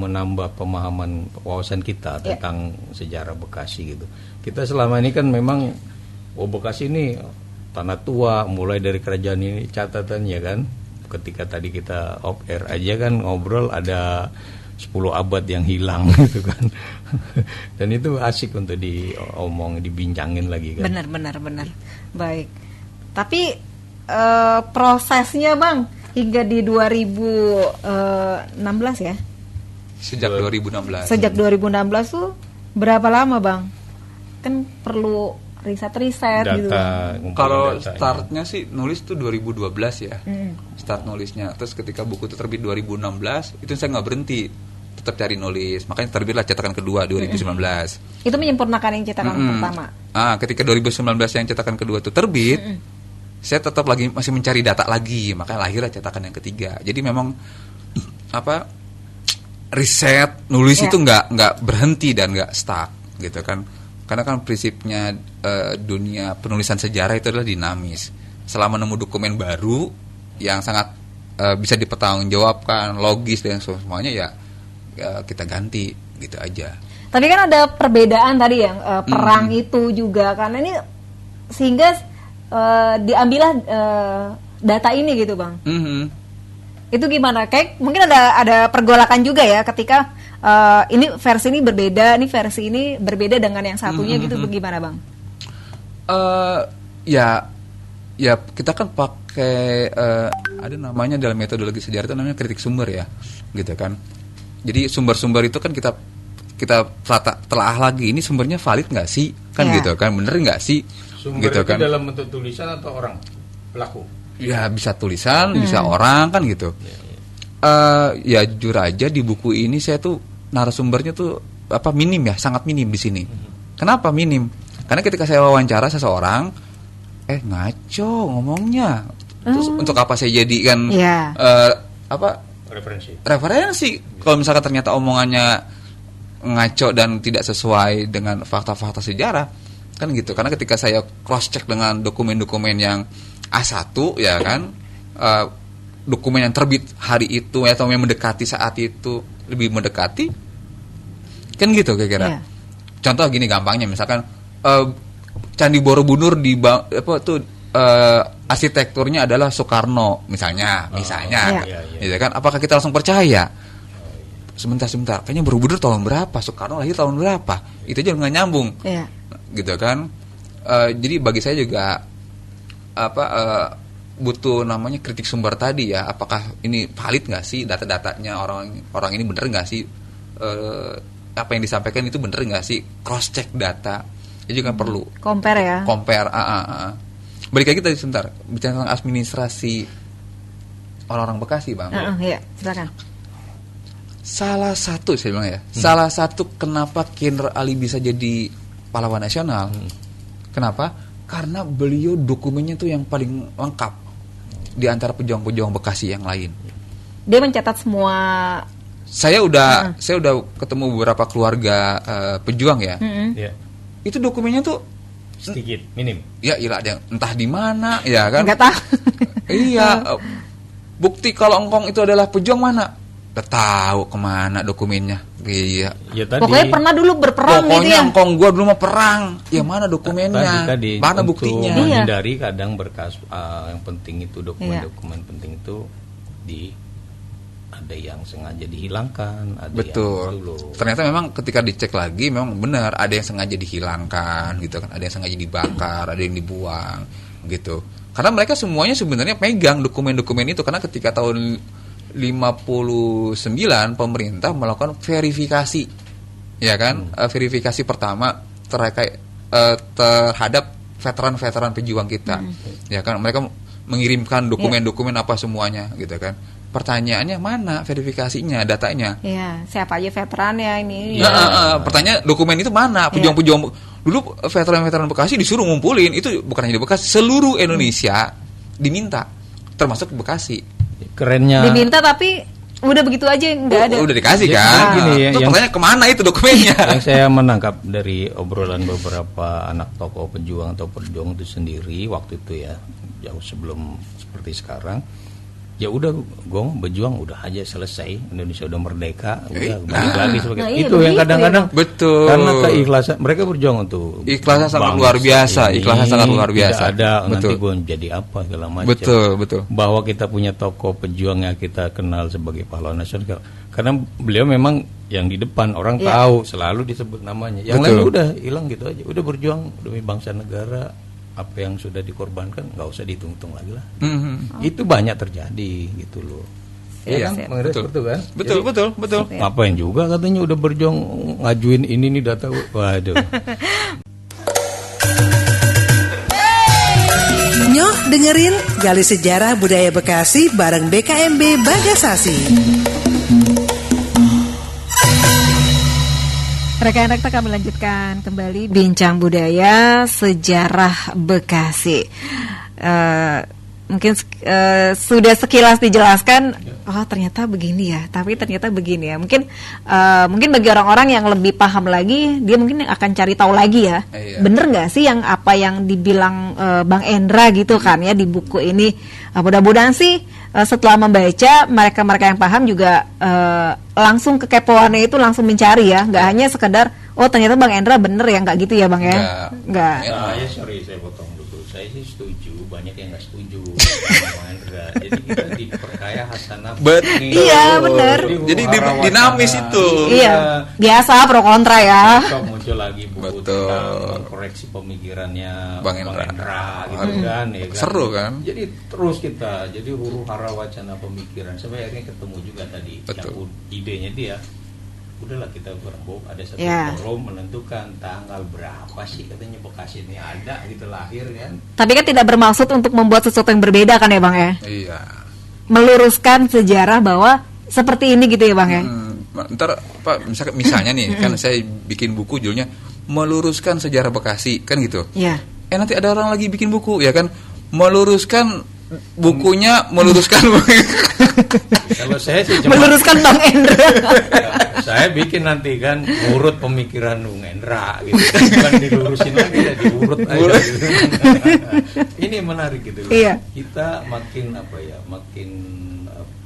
menambah pemahaman wawasan kita tentang sejarah Bekasi gitu. Kita selama ini kan memang Bekasi ini tanah tua, mulai dari kerajaan ini catatannya kan. Ketika tadi kita off air aja kan ngobrol ada 10 abad yang hilang gitu kan. Dan itu asik untuk diomong, dibincangin lagi kan. Benar. Baik. Tapi prosesnya Bang hingga di 2016 ya. Sejak 2016. Sejak 2016 tuh berapa lama Bang? Kan perlu riset gitu. Ngumpulin Kalau datanya. startnya sih nulis tuh 2012 ya. Start nulisnya. Terus ketika buku itu terbit 2016, itu saya nggak berhenti. Tetap cari nulis. Makanya terbitlah cetakan kedua 2019. Itu menyempurnakan yang cetakan pertama. Ketika 2019 yang cetakan kedua itu terbit, saya tetap masih mencari data lagi. Makanya lahirlah cetakan yang ketiga. Jadi memang riset nulis itu nggak berhenti dan nggak stuck gitu kan. Karena kan prinsipnya dunia penulisan sejarah itu adalah dinamis. Selama nemu dokumen baru yang sangat bisa dipertanggungjawabkan, logis dan semuanya ya kita ganti gitu aja. Tadi kan ada perbedaan tadi yang perang itu juga karena ini sehingga diambillah data ini gitu Bang. Itu gimana? Kayak mungkin ada pergolakan juga ya ketika ini versi ini berbeda dengan yang satunya gitu, bagaimana Bang? Ya kita kan pakai ada namanya dalam metodologi sejarah itu namanya kritik sumber ya, gitu kan. Jadi sumber-sumber itu kan kita telah lagi, ini sumbernya valid nggak sih, kan gitu kan, bener nggak sih, Sumber gitu itu kan. dalam bentuk tulisan atau orang pelaku? Ya bisa tulisan, bisa orang kan gitu. Ya jujur aja di buku ini saya tuh narasumbernya tuh minim ya, sangat minim di sini. Kenapa minim? Karena ketika saya wawancara seseorang, ngaco ngomongnya. Terus untuk apa saya jadikan referensi? Kalau misalkan ternyata omongannya ngaco dan tidak sesuai dengan fakta-fakta sejarah, kan gitu. Karena ketika saya cross check dengan dokumen-dokumen yang A1 ya kan, dokumen yang terbit hari itu atau yang mendekati saat itu, lebih mendekati kan gitu kira-kira. Contoh gini gampangnya, misalkan Candi Borobudur arsitekturnya adalah Soekarno misalnya, gitu kan. Apakah kita langsung percaya? Sebentar, kayaknya Borobudur tahun berapa, Soekarno lahir tahun berapa? Itu aja nggak nyambung, gitu kan. Jadi bagi saya juga butuh namanya kritik sumber tadi ya. Apakah ini valid nggak sih data-datanya, orang ini bener nggak sih, apa yang disampaikan itu bener nggak sih, cross check data itu juga perlu. Compare. Balik lagi tadi sebentar bicara tentang administrasi orang-orang Bekasi Bang. Iya, silakan. Salah satu saya bilang ya, salah satu kenapa Jenderal Ali bisa jadi pahlawan nasional. Kenapa? Karena beliau dokumennya tuh yang paling lengkap di antara pejuang-pejuang Bekasi yang lain. Dia mencatat semua. Saya udah ketemu beberapa keluarga pejuang ya. Itu dokumennya tuh sedikit, minim. Ya, ada yang entah di mana, ya kan? Enggak tahu. Iya. Bukti kalau engkong itu adalah pejuang mana? Udah tahu kemana dokumennya. Iya. Ya, tadi, pokoknya pernah dulu berperang gitu ya. Pokoknya engkong gua dulu mau perang. Ya mana dokumennya? Tadi, mana untuk buktinya? menghindari kadang berkas yang penting itu dokumen-dokumen penting itu ada yang sengaja dihilangkan, ada Betul. yang dulu. Ternyata memang ketika dicek lagi memang benar ada yang sengaja dihilangkan gitu kan, ada yang sengaja dibakar, ada yang dibuang gitu. Karena mereka semuanya sebenarnya pegang dokumen-dokumen itu karena ketika tahun 59 pemerintah melakukan verifikasi, ya kan, verifikasi pertama terhadap veteran-veteran pejuang kita, ya kan, mereka mengirimkan dokumen-dokumen apa semuanya gitu kan. Pertanyaannya mana verifikasinya, datanya? Iya, siapa aja veteran ya ini? Pertanyaan dokumen itu mana? Pejuang-pejuang dulu veteran-veteran Bekasi disuruh ngumpulin, itu bukan hanya di Bekasi, seluruh Indonesia diminta, termasuk Bekasi. Kerennya Diminta tapi udah begitu aja nggak ada. Udah dikasih Ya, kan? gini ya, Terus yang- pertanyaan kemana itu dokumennya? yang saya menangkap dari obrolan beberapa anak tokoh pejuang atau perjuang itu sendiri waktu itu ya, jauh sebelum seperti sekarang, ya udah gue berjuang udah aja selesai, Indonesia udah merdeka, udah balik lagi sebagai Nah, iya, itu yang begitu kadang-kadang ya. Betul. karena keikhlasan mereka berjuang untuk Ikhlasnya sangat bangsa luar biasa, ini, ikhlasnya sangat luar biasa. tidak ada nanti Betul. gue jadi apa segala macam. Betul. Bahwa kita punya tokoh pejuang yang kita kenal sebagai pahlawan nasional, karena beliau memang yang di depan orang Iya. tahu, selalu disebut namanya. Yang Betul. lain udah hilang gitu aja, udah berjuang demi bangsa negara, apa yang sudah dikorbankan nggak usah dihitung-hitung lagi lah. Itu banyak terjadi gitu loh. Iya, Kan, Bang Rizky, betul. betul kan? Betul. Ngapain juga katanya udah berjuang ngajuin ini nih data, waduh. Nyoh dengerin Gali Sejarah Budaya Bekasi bareng BKMB Bagasasi. Rekan-rekan kami lanjutkan kembali bincang budaya sejarah Bekasi. Mungkin sudah sekilas dijelaskan, oh ternyata begini ya, tapi ternyata begini ya. Mungkin bagi orang-orang yang lebih paham lagi, dia mungkin akan cari tahu lagi ya. Iya. Bener nggak sih yang apa yang dibilang Bang Endra gitu kan ya di buku ini? Mudah-mudahan sih setelah membaca mereka-mereka yang paham juga langsung kekepoannya itu langsung mencari ya, nggak hanya sekedar oh ternyata Bang Endra bener ya, nggak gitu ya Bang ya? Nggak. Saya potong dulu. Saya sih setuju, banyak yang nggak setuju sama Bang Endra. Jadi kita diperkaya hasanah. Betul. Iya, bener. Jadi dinamis itu. Iya, biasa pro kontra ya. Besok muncul lagi buku Betul. tentang koreksi pemikirannya Bang Endra. gitu kan, ya kan. Seru kan? Jadi terus kita jadi huru hara wacana pemikiran sampai akhirnya ketemu juga tadi Betul. yang idenya dia. Udahlah kita berembuk, ada satu Ya. forum menentukan tanggal berapa sih katanya Bekasi ini ada gitu lahir kan. Tapi kan tidak bermaksud untuk membuat sesuatu yang berbeda kan ya Bang ya? Iya. Meluruskan sejarah bahwa seperti ini gitu ya Bang ya? Ntar Pak, misalnya nih kan saya bikin buku judulnya meluruskan sejarah Bekasi kan gitu. Iya. Nanti ada orang lagi bikin buku ya kan meluruskan bukunya meluruskan. Kalau saya sih cuma Meluruskan Bang Endra. ya, saya bikin nanti kan urut pemikiran Bung Endra gitu. Bukan dilurusin lagi ya, diurut aja gitu. Ini menarik gitu. Iya. Kita makin makin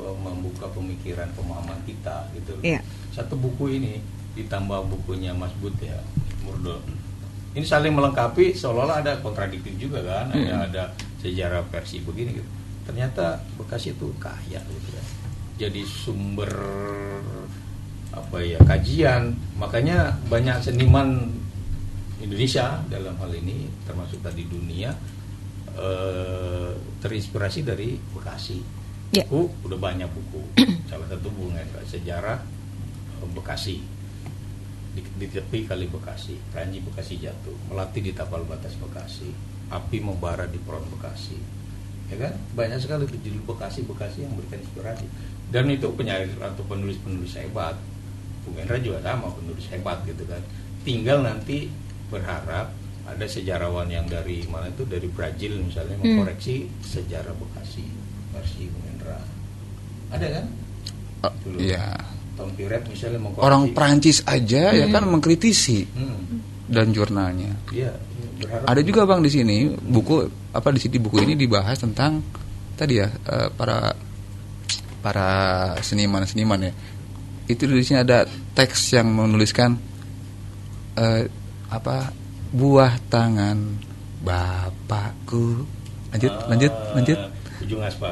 membuka pemikiran pemahaman kita gitu. Iya. Satu buku ini ditambah bukunya Mas Bud ya, Murdo. Ini saling melengkapi, seolah-olah ada kontradiktif juga kan, ada sejarah versi begini gitu. Ternyata Bekasi itu kaya gitu ya. Jadi sumber kajian. Makanya banyak seniman Indonesia dalam hal ini termasuk tadi dunia terinspirasi dari Bekasi. Ya. Buku udah banyak buku. Salah satu buku sejarah Bekasi. Di tepi kali Bekasi, Kanji Bekasi jatuh, Melati di tapal batas Bekasi, api membara di front Bekasi, ya kan? Banyak sekali judul Bekasi yang memberikan inspirasi. Dan itu penyair atau penulis hebat. Bung Endra juga sama, penulis hebat gitu kan. Tinggal nanti berharap ada sejarawan yang dari mana itu, dari Brazil misalnya mengkoreksi sejarah Bekasi versi Bung Endra. Ada kan? Dulu. Iya. Tom Piret misalnya mengkoreksi. Orang Prancis aja ya kan mengkritisi dan jurnalnya. Iya, berharap. Ada juga Bang di sini buku di sini buku ini dibahas tentang tadi ya para seniman ya. Itu di sini ada teks yang menuliskan buah tangan bapakku. Lanjut. ujung aspal.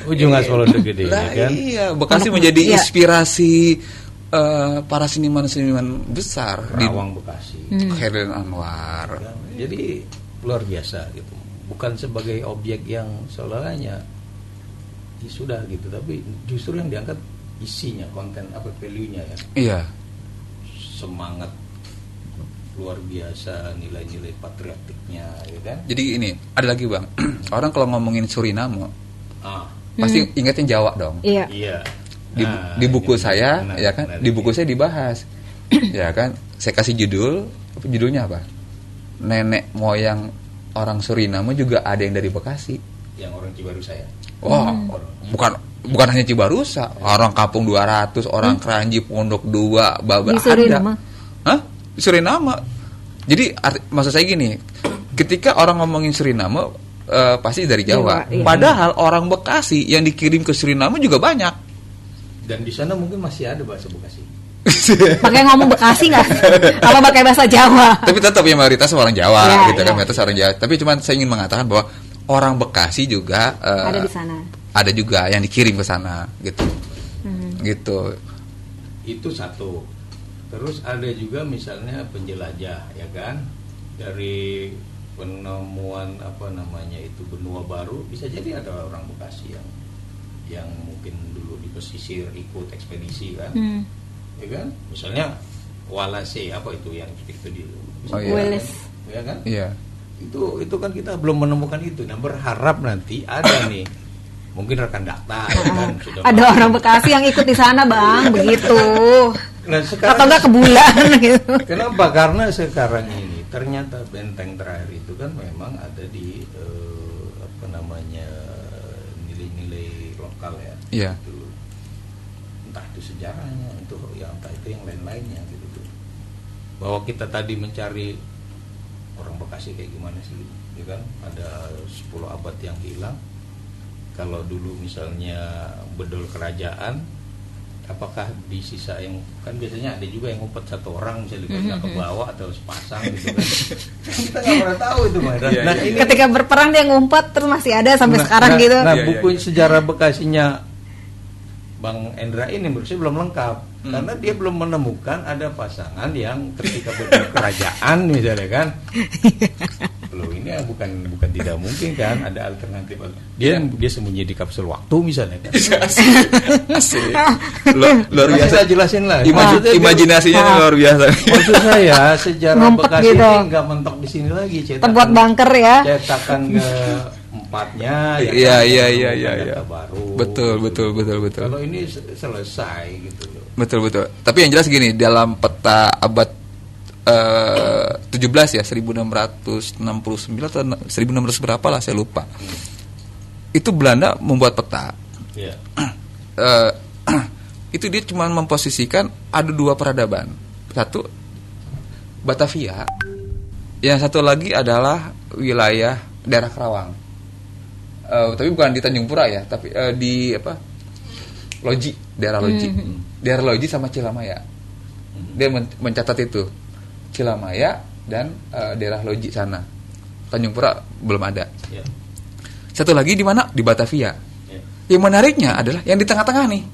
Ujung aspal udah gede Lah, ya kan. iya, Bekasi menjadi Iya. inspirasi para seniman-seniman besar Rawang Bekasi. di Khairil Anwar. Kan? Jadi luar biasa gitu. Bukan sebagai objek yang seolahnya ya sudah gitu, tapi justru yang diangkat isinya, konten apa value-nya ya. Iya. Semangat luar biasa, nilai-nilai patriotiknya ya kan. Jadi ini ada lagi Bang. Orang kalau ngomongin Suriname Ah, pasti ingetnya Jawa dong. Iya. iya. Di buku saya benar, ya kan, benar. di buku saya dibahas. Ya kan, saya kasih judulnya apa? Nenek moyang orang Suriname juga ada yang dari Bekasi. Yang orang Cibaru saya. Wah, bukan hanya Cibarusa, orang Kampung 200, orang Kranji, Pondok 2, Baba Di Suriname? Hah? Di Suriname. Jadi maksud saya gini, ketika orang ngomongin Suriname pasti dari Jawa. Jawa, iya. Padahal orang Bekasi yang dikirim ke Suriname juga banyak. Dan di sana mungkin masih ada bahasa Bekasi. Pakai ngomong Bekasi nggak? Apa pakai bahasa Jawa? Tapi tetap ya mayoritas orang Jawa Ya, gitu ya. kan, mayoritas orang Jawa. Tapi cuman saya ingin mengatakan bahwa orang Bekasi juga Ada di sana. ada juga yang dikirim ke sana gitu. Gitu. Itu satu. Terus ada juga misalnya penjelajah ya kan, dari penemuan apa namanya itu benua baru, bisa jadi ada orang Bekasi yang mungkin dulu di pesisir ikut ekspedisi kan, ya kan, misalnya Walase apa itu yang itu di Oh, iya. Wales. ya kan, Iya. itu kan kita belum menemukan itu. Nah, berharap nanti ada nih mungkin rekan data ya kan, sudah Ada orang Bekasi yang ikut di sana, Bang, begitu. Nah, Atau sekarang enggak ke bulan gitu. kenapa? Karena sekarang ini ternyata benteng terakhir itu kan memang ada di apa namanya nilai-nilai lokal ya. Iya. Gitu. Entah itu sejarahnya, itu ya entah itu yang lain-lainnya gitu tuh. Bahwa kita tadi mencari orang Bekasi kayak gimana sih, ya kan? Ada 10 abad yang hilang. Kalau dulu misalnya bedol kerajaan, apakah di sisa yang kan biasanya ada juga yang ngumpet satu orang misalnya nggak ke bawah atau sepasang gitu kan. Kita nggak pernah tahu itu Mbak. Iya, Nah, iya. ini Ketika berperang dia ngumpet terus masih ada sampai sekarang gitu. Nah, Iya, buku iya. sejarah Bekasinya Bang Endra ini menurut saya belum lengkap karena dia belum menemukan ada pasangan yang ketika bedol kerajaan misalnya kan. Loh, ini bukan tidak mungkin kan, ada alternatif. Dia sembunyi di kapsul waktu misalnya kan. Asik. Luar biasa. Saya jelasin lah. Maksudnya Imajinasinya ini luar biasa. Maksud saya sejarah Ngumpet Bekasi gitu. ini nggak mentok di sini lagi. Terbuat bunker ya. Cetakan keempatnya. Iya, kan, iya, menemukan iya, data iya. baru. Betul. Kalau ini selesai gitu loh. Betul. Tapi yang jelas gini, dalam peta abad 17 ya, 1669 atau 1600 berapa lah saya lupa. Itu Belanda membuat peta. Iya. Itu dia cuma memposisikan ada 2 peradaban. Satu Batavia, yang satu lagi adalah wilayah daerah Kerawang. Tapi bukan di Tanjung Pura ya, tapi di apa? Loji, daerah Loji. Daerah Loji sama Cilamaya. Dia mencatat itu. Cilamaya dan daerah Loji sana. Tanjung Pura belum ada. Iya. Satu lagi di mana? Di Batavia. Iya. Yang menariknya adalah yang di tengah-tengah nih.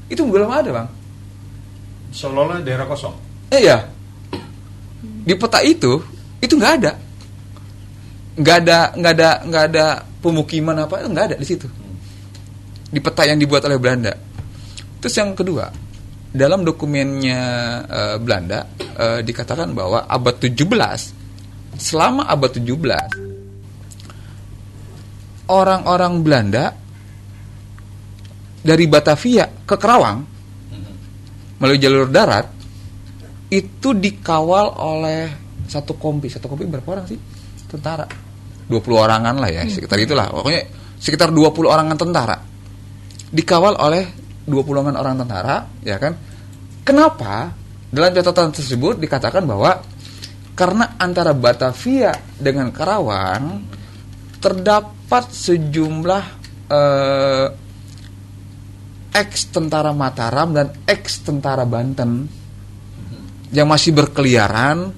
Itu belum ada, Bang. Seolah-olah daerah kosong. Iya. Di peta itu nggak ada. Nggak ada pemukiman apa, nggak ada di situ. Di peta yang dibuat oleh Belanda. Terus yang kedua, dalam dokumennya Belanda dikatakan bahwa abad 17, selama abad 17 orang-orang Belanda dari Batavia ke Kerawang melalui jalur darat itu dikawal oleh satu kompi berapa orang sih? Tentara 20 orangan lah ya, sekitar itulah. Pokoknya sekitar 20 orangan tentara dikawal oleh 20 orang tentara, ya kan? Kenapa? Dalam catatan tersebut dikatakan bahwa karena antara Batavia dengan Kerawang terdapat sejumlah ex tentara Mataram dan ex tentara Banten yang masih berkeliaran,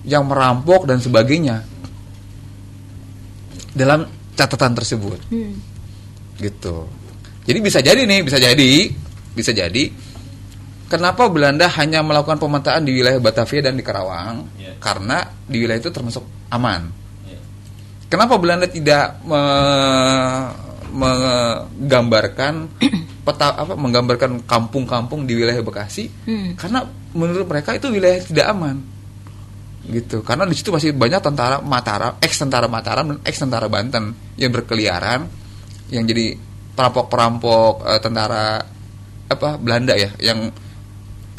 yang merampok dan sebagainya. Dalam catatan tersebut. Gitu. Jadi bisa jadi kenapa Belanda hanya melakukan pemetaan di wilayah Batavia dan di Karawang? Karena di wilayah itu termasuk aman. Kenapa Belanda tidak menggambarkan menggambarkan kampung-kampung di wilayah Bekasi? Karena menurut mereka itu wilayah tidak aman. Gitu. Karena di situ masih banyak tentara Mataram, ex-tentara Mataram dan ex-tentara Banten yang berkeliaran, yang jadi perampok-perampok tentara Belanda ya, yang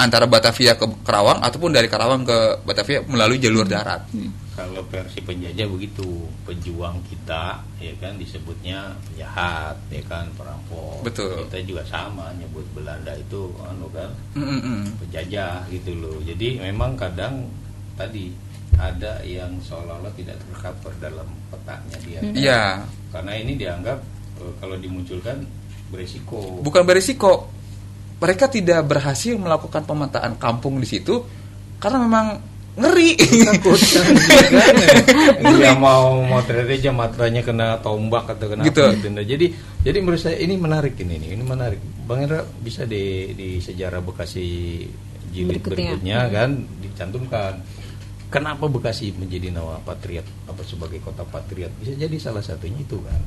antara Batavia ke Karawang ataupun dari Karawang ke Batavia melalui jalur darat. Kalau versi penjajah begitu, pejuang kita ya kan disebutnya penjahat, ya kan perampok. Betul. Kita juga sama nyebut Belanda itu kan penjajah gitu loh. Jadi memang kadang tadi ada yang seolah-olah tidak tercover dalam petanya dia. Iya. Karena ini dianggap kalau dimunculkan beresiko. Bukan beresiko. Mereka tidak berhasil melakukan pemetaan kampung di situ karena memang ngeri. Takut kan. Dia mau aja matranya kena tombak atau kena gitu. Apa. Jadi menurut saya ini menarik ini menarik. Bang Hendra bisa di sejarah Bekasi jilid berikutnya kan dicantumkan. Kenapa Bekasi menjadi nama patriot sebagai kota patriot? Bisa jadi salah satunya itu kan.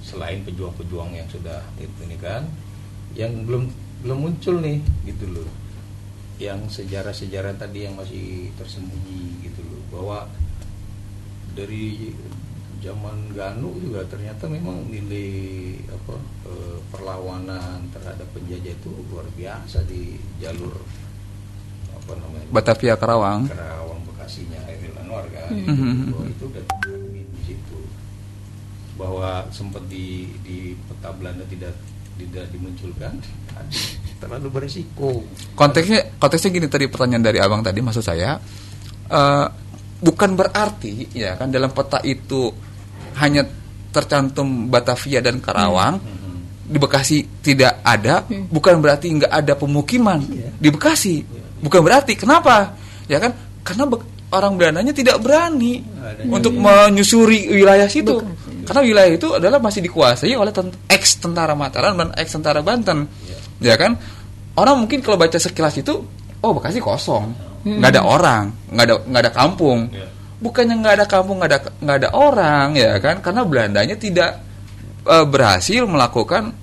Selain pejuang-pejuang yang sudah ini kan, yang belum muncul nih gitu loh, yang sejarah-sejarah tadi yang masih tersembunyi gitu loh, bahwa dari zaman Ganu juga ternyata memang nilai perlawanan terhadap penjajah itu luar biasa di jalur Batavia Karawang Bekasinya Hairil Anwar kan. Bahwa itu udah tercermin di situ, bahwa sempat di peta Belanda tidak dimunculkan, terlalu berisiko. Konteksnya gini tadi, pertanyaan dari abang tadi, maksud saya bukan berarti ya kan dalam peta itu hanya tercantum Batavia dan Karawang, di Bekasi tidak ada, bukan berarti nggak ada pemukiman di Bekasi, bukan berarti. Kenapa? Ya kan karena orang Belandanya tidak berani untuk menyusuri wilayah situ. Karena wilayah itu adalah masih dikuasai oleh ex tentara Mataram dan ex tentara Banten, ya kan. Orang mungkin kalau baca sekilas itu, oh Bekasi kosong, nggak ada orang, nggak ada kampung. Bukannya nggak ada kampung, nggak ada orang, ya kan. Karena Belandanya tidak berhasil melakukan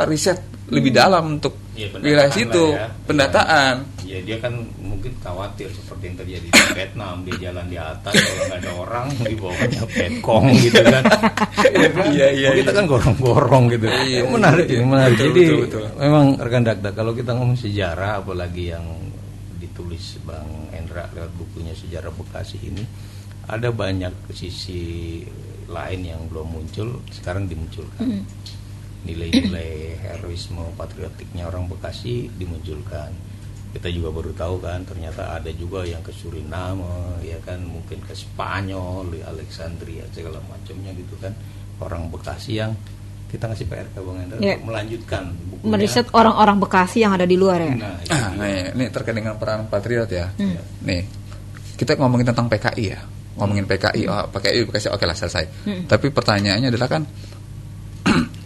riset lebih dalam untuk wilayah situ, pendataan. Ya dia kan mungkin khawatir seperti yang terjadi di Vietnam, dia jalan di atas kalau nggak ada orang di bawahnya Vietcong gitu kan. Iya. Kita kan gorong-gorong gitu. Menarik. Jadi betul. Memang rekan Dakda, kalau kita ngomong sejarah, apalagi yang ditulis Bang Hendra lewat bukunya Sejarah Bekasi ini, ada banyak sisi lain yang belum muncul, sekarang dimunculkan. Nilai-nilai heroisme patriotiknya orang Bekasi dimunculkan. Kita juga baru tahu kan, ternyata ada juga yang ke Suriname, ya kan, mungkin ke Spanyol, di Alexandria segala macamnya gitu kan. Orang Bekasi yang kita ngasih PR ke Bang Hendra untuk melanjutkan bukunya. Meriset orang-orang Bekasi yang ada di luar ya. Ini terkait dengan peran patriot ya. Nih, kita ngomongin tentang PKI ya. Ngomongin PKI, PKI Bekasi, oke lah selesai. Tapi pertanyaannya adalah kan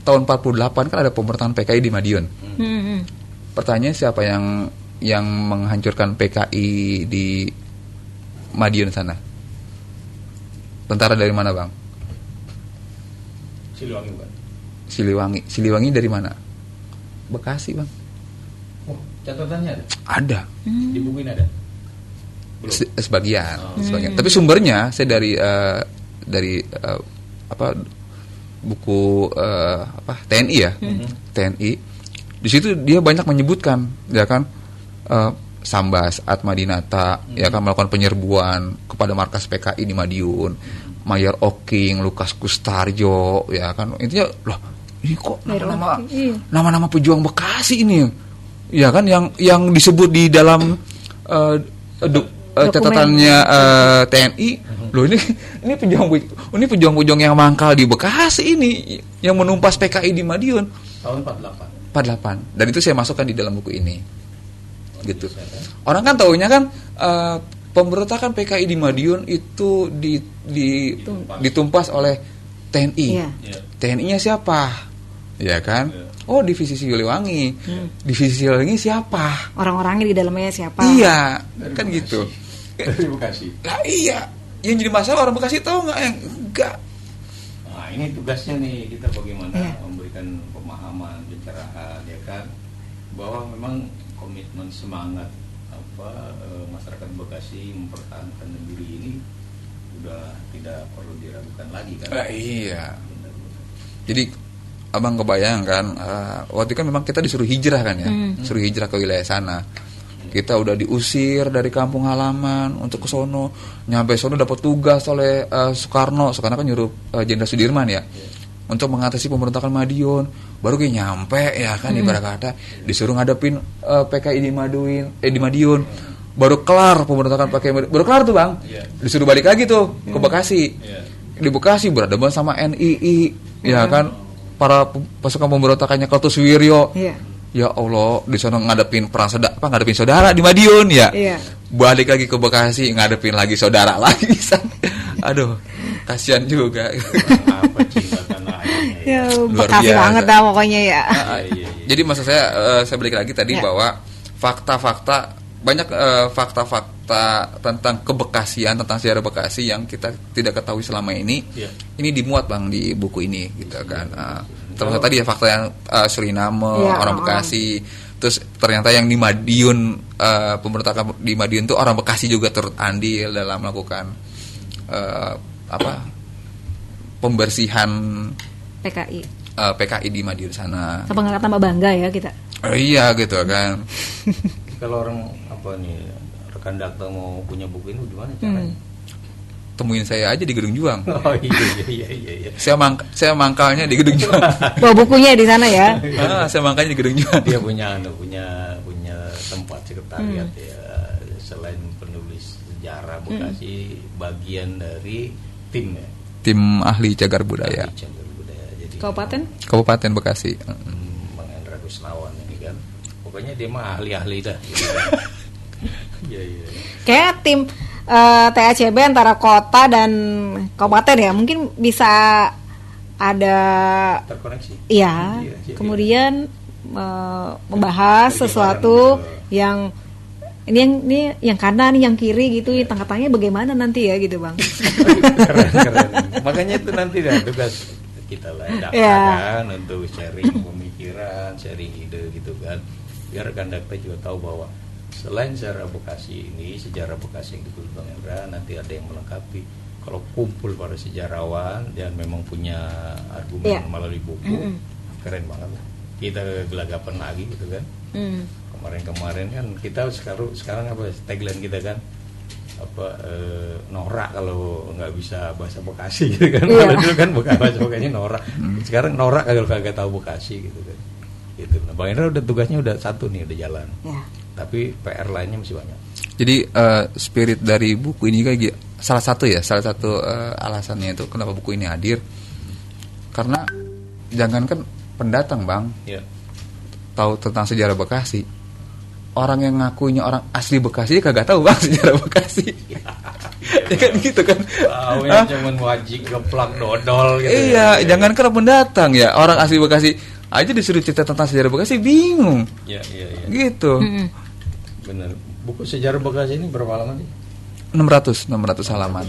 tahun 48 kan ada pemerintahan PKI di Madiun. Pertanyaannya siapa yang menghancurkan PKI di Madiun sana? Tentara dari mana, Bang? Siliwangi, bukan? Siliwangi dari mana? Bekasi, Bang. Oh, catatannya ada? Ada. Di buku ini ada? Belum? Sebagian. Tapi sumbernya saya dari buku TNI ya. TNI. Di situ dia banyak menyebutkan, ya kan, Sambas, Atmadinata, ya kan, melakukan penyerbuan kepada markas PKI di Madiun, Mayor Oking, Lukas Kustarjo, ya kan. Intinya, loh, ini kok nama-nama pejuang Bekasi ini, ya kan, yang disebut di dalam catatannya TNI. Loh, ini pejuang-pejuang yang mangkal di Bekasi ini, yang menumpas PKI di Madiun tahun 48. Dan itu saya masukkan di dalam buku ini. Gitu. Orang kan taunya kan pemberontakan PKI di Madiun itu ditumpas oleh TNI. Iya. TNI-nya siapa? Ya kan? Oh, divisi Siliwangi. Divisi Siliwangi siapa? Orang-orangnya di dalamnya siapa? Iya, kan gitu. Dari Bekasi. Lah iya, yang jadi masalah orang Bekasi tahu nggak? Yang enggak. Nah, ini tugasnya nih, kita bagaimana Iya. memberikan pemahaman, pencerahan, ya kan, bahwa memang komitmen semangat masyarakat Bekasi mempertahankan negeri ini udah tidak perlu diragukan lagi kan. Lah iya. Jadi abang kebayang kan, waktu itu kan memang kita disuruh hijrah kan ya, suruh hijrah ke wilayah sana. Kita udah diusir dari kampung halaman untuk ke sono, nyampe sono dapat tugas oleh Soekarno kan nyuruh Jenderal Sudirman ya, untuk mengatasi pemberontakan Madiun. Baru kayak nyampe ya kan, ibarat kata disuruh ngadepin PKI di Madiun. Baru kelar pemberontakan PKI, baru kelar tuh bang, disuruh balik lagi tuh ke Bekasi. Di Bekasi berhadapan sama NII, ya kan, para pasukan pemberontakannya Kartus Wiryo. Iya. Ya Allah, di sana ngadepin ngadepin saudara di Madiun ya. Iya. Balik lagi ke Bekasi ngadepin lagi saudara lagi. Aduh, kasihan juga. Apa cinta tanah airnya Ya, Luar Bekasi biasa. banget dah pokoknya ya. Jadi maksud saya balik lagi tadi Ya. bahwa fakta-fakta banyak fakta-fakta tentang kebekasian, tentang sejarah Bekasi yang kita tidak ketahui selama ini. Ya. Ini dimuat bang di buku ini gitu kan. Termasuk tadi ya fakta yang Suriname, Ya, orang Bekasi. Terus ternyata yang di Madiun, pemberontakan di Madiun itu orang Bekasi juga turut andil dalam melakukan pembersihan PKI. PKI di Madiun sana. Apa nggak tambah bangga ya kita? Oh, iya gitu kan. Kalau orang rekan Dakta mau punya buku ini gimana caranya? Temuin saya aja di Gedung Juang. Oh iya. Saya mangkalnya di Gedung Juang. Bawa bukunya di sana ya. Saya mangkalnya di Gedung Juang. Dia punya tempat sekretariat ya, selain penulis sejarah Bekasi, bagian dari tim ya. Tim ahli cagar budaya Cagar budaya. Jadi Kabupaten Bekasi. Bang Hendra Kusnawan ini kan, pokoknya dia mah ahli-ahli dah. Iya. Kayak tim TACB antara kota dan kabupaten ya, mungkin bisa ada Terkoneksi. iya. Iya. Kemudian membahas sesuatu yang ini yang kanan, yang kiri gitu, tengah-tengahnya bagaimana nanti ya gitu bang. Keren. Makanya itu nanti dah tugas kita lah kan untuk sharing pemikiran, sharing ide gitu kan. Biar rekan Dakta juga tahu bahwa selain sejarah Bekasi yang ditulis Bang Hendra, nanti ada yang melengkapi. Kalau kumpul para sejarawan dan memang punya argumen melalui buku, keren banget lah. Kita gelagapan lagi gitu kan. Kemarin kan kita sekarang apa tagline kita kan, norak kalau nggak bisa bahasa Bekasi gitu kan. Kalau dulu kan bahasa Bekasi norak. Sekarang norak kalau kagak tahu Bekasi gitu kan. Gitu. Nah, Bang Hendra udah tugasnya udah satu nih, udah jalan. Ya. Tapi PR lainnya masih banyak. Jadi spirit dari buku ini kayak salah satu alasannya itu kenapa buku ini hadir, karena jangankan pendatang bang tahu tentang sejarah Bekasi, orang yang ngakunya orang asli Bekasi dia kagak tahu bang sejarah Bekasi. Ya kan gitu kan. Tahu yang cuman wajib geplak dodol gitu. Iya, jangankan pendatang ya, orang asli Bekasi aja disuruh cerita tentang sejarah Bekasi bingung. Iya. Gitu. Benar. Buku sejarah Bekasi ini berapa halaman sih? 600 halaman.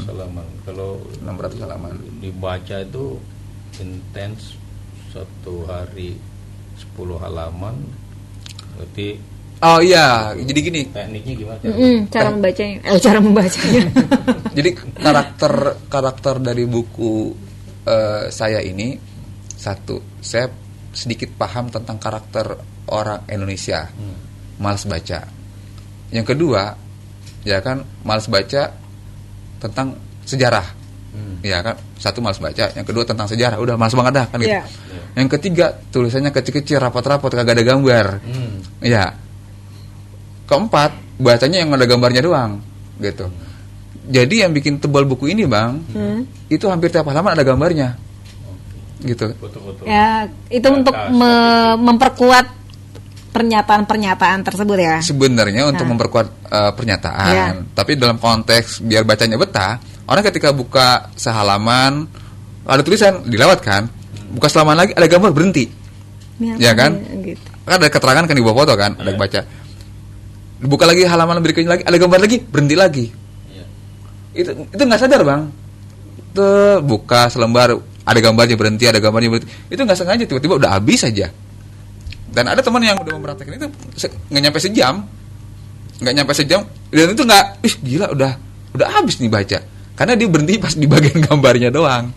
Kalau 600 halaman. Dibaca itu intens, satu hari 10 halaman. Berarti Oh iya, jadi gini. tekniknya gimana? Cara membacanya. Jadi karakter dari buku saya ini, satu, saya sedikit paham tentang karakter orang Indonesia, malas baca. Yang kedua, ya kan, malas baca tentang sejarah. Ya kan, satu malas baca, yang kedua tentang sejarah, udah malas banget dah kan gitu. Yeah. Yang ketiga, tulisannya kecil-kecil, rapat-rapat, kagak ada gambar. Ya. Keempat, bacanya yang ada gambarnya doang, gitu. Jadi yang bikin tebal buku ini bang, itu hampir tiap halaman ada gambarnya, gitu. Foto-foto. Ya, itu untuk memperkuat pernyataan-pernyataan tersebut ya. Sebenarnya untuk memperkuat pernyataan, tapi dalam konteks biar bacanya betah, orang ketika buka sehalaman ada tulisan dilewat kan, buka selama lagi ada gambar berhenti, ya kan? Gitu. Kan ada keterangan kan di bawah foto kan, ada yang baca. Dibuka lagi halaman berikutnya lagi, ada gambar lagi, berhenti lagi. Itu nggak sadar bang, tuh buka selembar ada gambarnya berhenti, ada gambarnya berhenti, itu nggak sengaja tiba-tiba udah habis aja. Dan ada teman yang udah mempraktekkan itu nggak nyampe sejam, dan itu nggak, gila udah habis nih baca, karena dia berhenti pas di bagian gambarnya doang.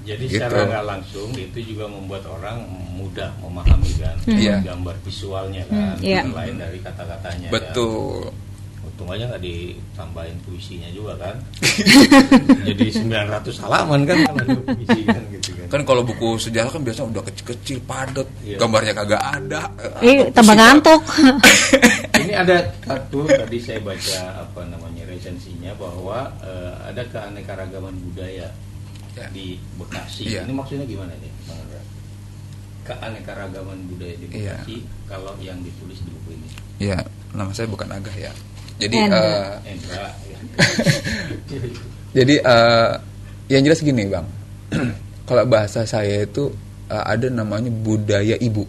Jadi gitu. secara nggak langsung itu juga membuat orang mudah memahami kan, gambar visualnya kan, selain dari kata-katanya. Betul. Kan? Untung aja nggak ditambahin puisinya juga kan. Jadi 900 halaman kan kalau ada puisi kan gitu kan. Kan kalau buku sejarah kan biasanya udah kecil-kecil, padat, gambarnya kagak ada. Tambah ngantuk. Ini ada satu tadi saya baca resensinya bahwa ada keanekaragaman budaya di Bekasi. Ini maksudnya gimana nih, Bang Andra? Keanekaragaman budaya di Bekasi kalau yang ditulis di buku ini. Iya, nama saya bukan Agah ya. Jadi Endra. Jadi yang jelas gini bang, kalau bahasa saya itu ada namanya budaya ibu.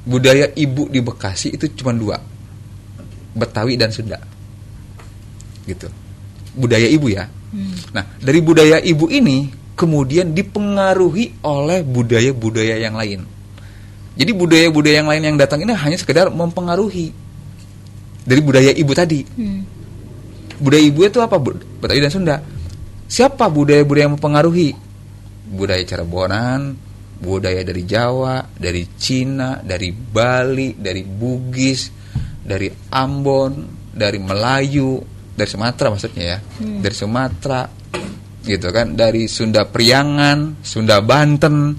Budaya ibu di Bekasi itu cuma 2, Betawi dan Sunda, gitu. Budaya ibu ya. Nah dari budaya ibu ini kemudian dipengaruhi oleh budaya-budaya yang lain. Jadi budaya-budaya yang lain yang datang ini hanya sekedar mempengaruhi dari budaya ibu tadi. Budaya ibu itu apa? Betawi dan Sunda. Siapa budaya-budaya yang mempengaruhi? Budaya Cirebonan, budaya dari Jawa, dari Cina, dari Bali, dari Bugis, dari Ambon, dari Melayu, dari Sumatera maksudnya ya. Dari Sumatera, gitu kan, dari Sunda Priangan, Sunda Banten.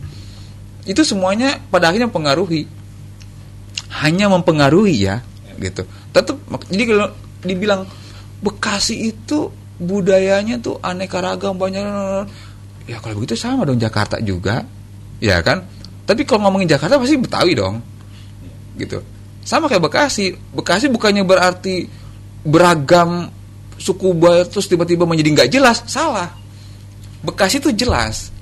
Itu semuanya pada akhirnya mempengaruhi. Hanya mempengaruhi ya, gitu. Tetap, jadi kalau dibilang Bekasi itu budayanya tuh aneka ragam banyak, ya kalau begitu sama dong Jakarta juga, ya kan? Tapi kalau ngomongin Jakarta pasti Betawi dong, gitu. Sama kayak Bekasi. Bekasi bukannya berarti beragam suku terus tiba-tiba menjadi nggak jelas, salah. Bekasi itu jelas,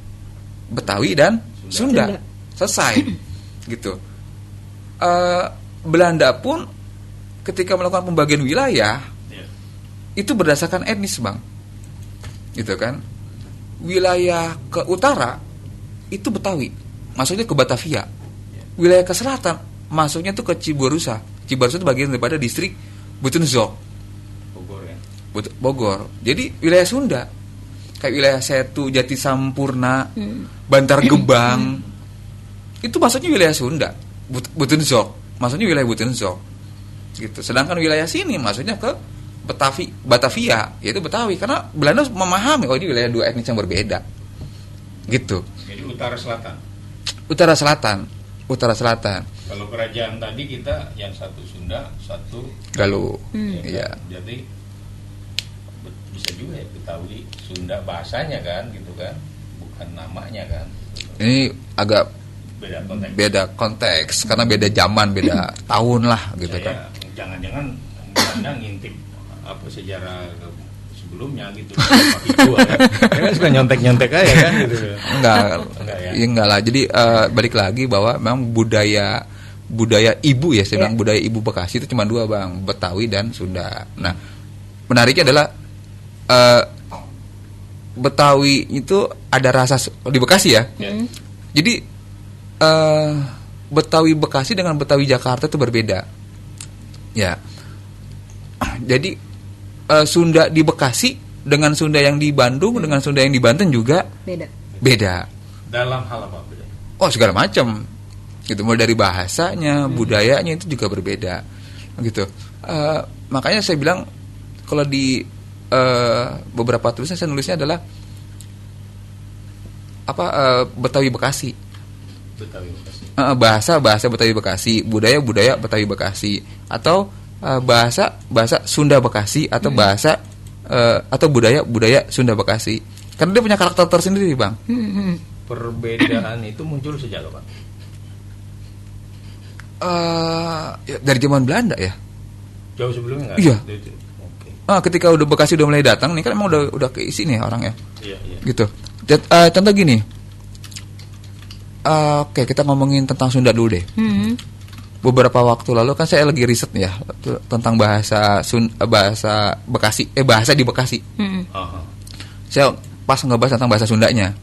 Betawi dan Sunda. Selesai, gitu. Belanda pun ketika melakukan pembagian wilayah itu berdasarkan etnis bang, gitu kan. Wilayah ke utara itu Betawi, masuknya ke Batavia. Wilayah ke selatan masuknya tuh ke Cibarusa. Cibarusa itu bagian daripada distrik Butunzok, Bogor. Jadi wilayah Sunda kayak wilayah Setu, Jatisampurna, Bantar Gebang itu masuknya wilayah Sunda. Butunzok masuknya wilayah Butunzok, gitu. Sedangkan wilayah sini masuknya ke Batavia, yaitu Betawi, karena Belanda memahami ini wilayah 2 etnis yang berbeda, gitu. Jadi utara selatan. Kalau kerajaan tadi kita yang satu Sunda, satu Galuh. Iya. Jadi bisa juga ya Betawi Sunda bahasanya kan, gitu kan, bukan namanya kan. Ini agak beda konteks karena beda zaman, beda tahun lah, gitu kan. Jangan-jangan Belanda ngintip apa sejarah sebelumnya gitu. Kan suka nyontek-nyontek aja kan gitu. Enggak lah. Jadi balik lagi bahwa memang budaya ibu ya, saya bilang budaya ibu Bekasi itu cuma 2 bang, Betawi dan Sunda. Nah menariknya adalah Betawi itu ada rasa di Bekasi ya. Jadi Betawi Bekasi dengan Betawi Jakarta itu berbeda. Ya. Jadi Sunda di Bekasi dengan Sunda yang di Bandung dengan Sunda yang di Banten juga beda. Dalam hal apa beda? Oh segala macam. Gitu, mulai dari bahasanya, budayanya itu juga berbeda. Gitu. Makanya saya bilang kalau di beberapa tulisan saya nulisnya adalah Betawi Bekasi. Bahasa Betawi Bekasi, budaya Betawi Bekasi, atau bahasa Sunda Bekasi, atau bahasa atau budaya Sunda Bekasi. Karena dia punya karakter tersendiri, bang. Perbedaan itu muncul sejak kapan? Dari zaman Belanda ya. Jauh sebelumnya nggak? Iya. Okay. Ketika udah Bekasi udah mulai datang nih kan emang udah keisi nih orang ya. Iya. Gitu. Contoh gini. Oke, kita ngomongin tentang Sunda dulu deh. Beberapa waktu lalu kan saya lagi riset ya tentang bahasa Bekasi, bahasa di Bekasi. Saya pas ngebahas tentang bahasa Sundanya.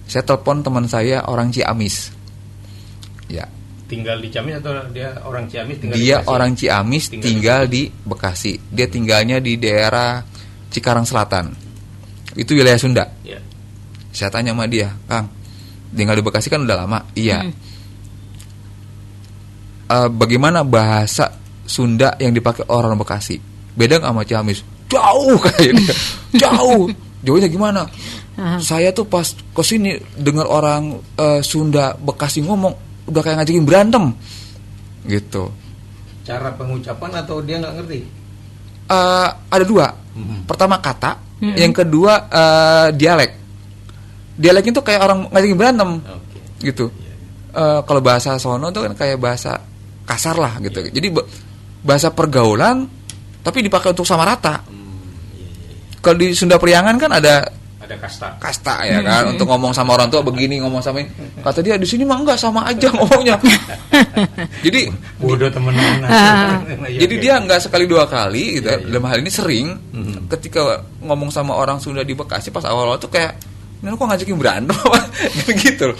Saya telepon teman saya orang Ciamis. Ya. Tinggal di Ciamis atau dia orang Ciamis tinggal dia di Bekasi? orang Ciamis tinggal di Bekasi. Dia tinggalnya di daerah Cikarang Selatan. Itu wilayah Sunda. Ya. Saya tanya sama dia, Kang, tinggal di Bekasi kan udah lama. Iya. Bagaimana bahasa Sunda yang dipakai orang Bekasi? Beda nggak sama Ciamis? Jauh kayaknya. Jauh. Jauhnya gimana? Saya tuh pas kesini dengar orang Sunda Bekasi ngomong udah kayak ngajakin berantem gitu. Cara pengucapan atau dia nggak ngerti? Ada dua. Pertama kata, yang kedua dialek. Dialek itu kayak orang ngajakin berantem gitu. Kalau bahasa sono tuh kan kayak bahasa kasar lah gitu. Jadi bahasa pergaulan tapi dipakai untuk sama rata. Kalau di Sunda Priangan kan ada kasta ya kan, untuk ngomong sama orang tua begini, ngomong sama ini. Kata dia di sini mah enggak, sama aja ngomongnya. Jadi bodoh temenan. Jadi dia enggak sekali dua kali gitu. Dalam hal ini sering ketika ngomong sama orang Sunda di Bekasi pas awal-awal tuh kayak, "Ini kok ngajakin berantem?" gitu loh.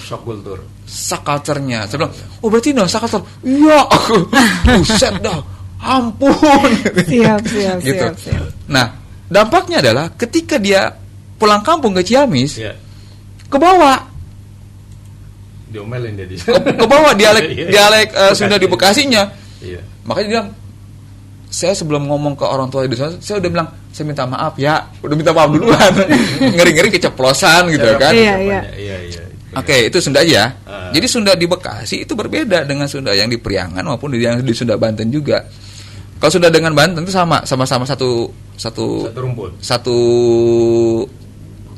Shock culture-nya. Saya bilang, "Oh berarti no shock culture." Iya, aku. Buset dah. Ampun. Siap. Gitu. Nah, dampaknya adalah ketika dia pulang kampung ke Ciamis, ke bawah diomelin dia di ke bawah dialek Sunda di Bekasinya. Makanya dia bilang, saya sebelum ngomong ke orang tua di sana, saya udah bilang, saya minta maaf ya, udah minta maaf duluan. Ngeri-ngeri keceplosan gitu kan. Iya. Oke, itu Sunda aja. Jadi Sunda di Bekasi itu berbeda dengan Sunda yang di Priangan maupun yang di Sunda Banten juga. Kalau Sunda dengan Banten itu sama-sama satu rumput.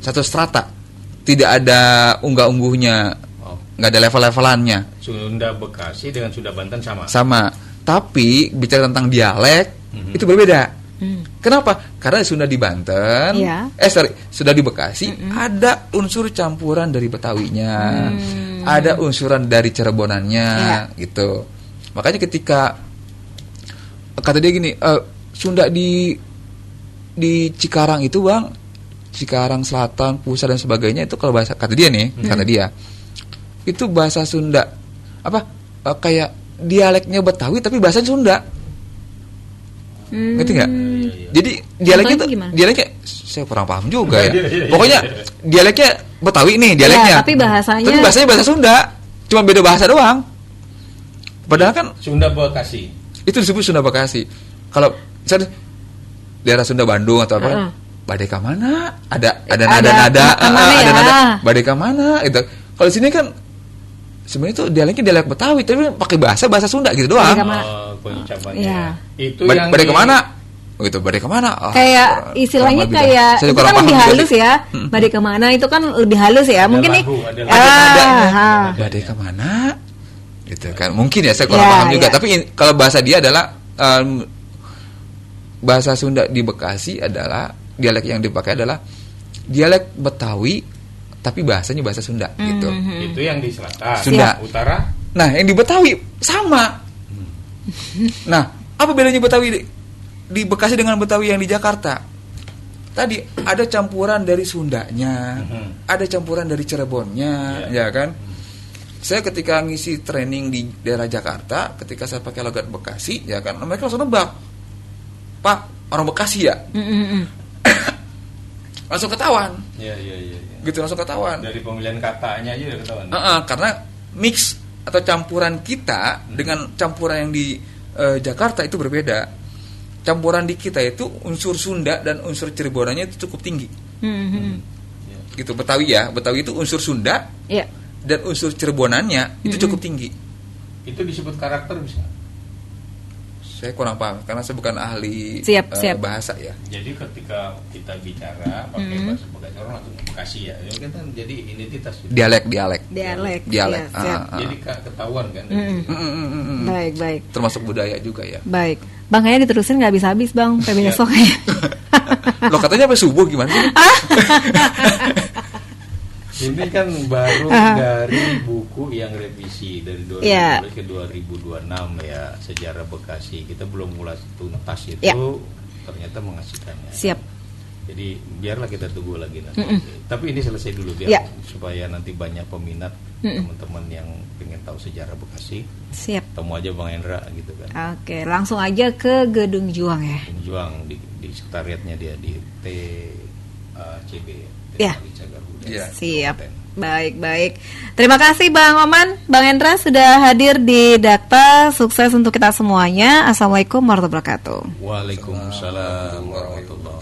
Satu strata. Tidak ada unggah-ungguhnya. Nggak ada level-levelannya. Sunda Bekasi dengan Sunda Banten sama. Sama. Tapi bicara tentang dialek itu berbeda. Kenapa? Karena Sunda di Banten, Sunda di Bekasi ada unsur campuran dari Betawinya, ada unsuran dari Cirebonannya, gitu. Makanya ketika kata dia gini, Sunda di Cikarang itu bang, Cikarang Selatan, Pusat dan sebagainya itu kalau bahasa kata dia nih, kata dia itu bahasa Sunda kayak dialeknya Betawi tapi bahasa Sunda. Ngerti nggak? Jadi dialeknya saya kurang paham juga ya. Pokoknya dialeknya Betawi nih dialeknya. Tapi bahasanya bahasa Sunda, cuma beda bahasa doang. Padahal kan Sunda Bekasi. Itu disebut Sunda Bekasi. Kalau misalnya daerah Sunda Bandung atau apa, Badeka mana? Ada nada-nada, ada nada. Badeka mana? Itu. Kalau di sini kan sebenarnya itu dialeknya dialek Betawi tapi pakai bahasa Sunda gitu doang. Pengucapannya. Itu yang Badeka mana? Oh itu Badeka mana? Kayak istilahnya kayak itu kan lebih halus ya. Badeka mana itu kan lebih halus ya. Mungkin nih. Badeka mana? Gitu kan. Mungkin ya saya kurang paham juga. Tapi kalau bahasa dia adalah bahasa Sunda di Bekasi adalah dialek yang dipakai adalah dialek Betawi tapi bahasanya bahasa Sunda gitu. Itu yang di selatan. Sunda. Utara. Nah, yang di Betawi sama. Nah, apa bedanya Betawi di Bekasi dengan Betawi yang di Jakarta? Tadi ada campuran dari Sundanya, ada campuran dari Cirebonnya, ya kan? Saya ketika ngisi training di daerah Jakarta, ketika saya pakai logat Bekasi, ya kan, mereka langsung nebak, Pak, orang Bekasi ya? Langsung ketahuan. Iya. Gitu langsung ketahuan. Dari pemilihan katanya aja udah ketahuan. Karena mix atau campuran kita dengan campuran yang di Jakarta itu berbeda. Campuran di kita itu unsur Sunda dan unsur Cirebonannya itu cukup tinggi. Gitu Betawi ya, Betawi itu unsur Sunda. Dan unsur Cirebonannya itu cukup tinggi. Itu disebut karakter bisa? Saya kurang paham karena saya bukan ahli bahasa ya. Jadi ketika kita bicara pakai bahasa Bekasi orang langsung Bekasi ya. Itu kan jadi identitas. Dialek. Jadi ketahuan kan. Baik. Termasuk budaya juga ya. Baik. Bang kayaknya diterusin nggak habis-habis bang. Sampai besok kayaknya. Lo katanya sampai subuh gimana sih? Ini kan baru dari buku yang revisi dari 2012 ke 2026 ya, Sejarah Bekasi. Kita belum mulai tuntas itu, ternyata mengasihkannya. Siap. Jadi biarlah kita tunggu lagi nanti. Tapi ini selesai dulu supaya nanti banyak peminat teman-teman yang pengen tahu sejarah Bekasi. Siap. Temu aja Bang Hendra gitu kan. Oke, langsung aja ke Gedung Juang ya. Gedung Juang di sekretariatnya dia di TCB. Ya. Cagar Budaya. Siap. Baik. Terima kasih Bang Oman, Bang Hendra sudah hadir di Dakta. Sukses untuk kita semuanya. Assalamualaikum warahmatullahi wabarakatuh. Waalaikumsalam warahmatullahi wabarakatuh.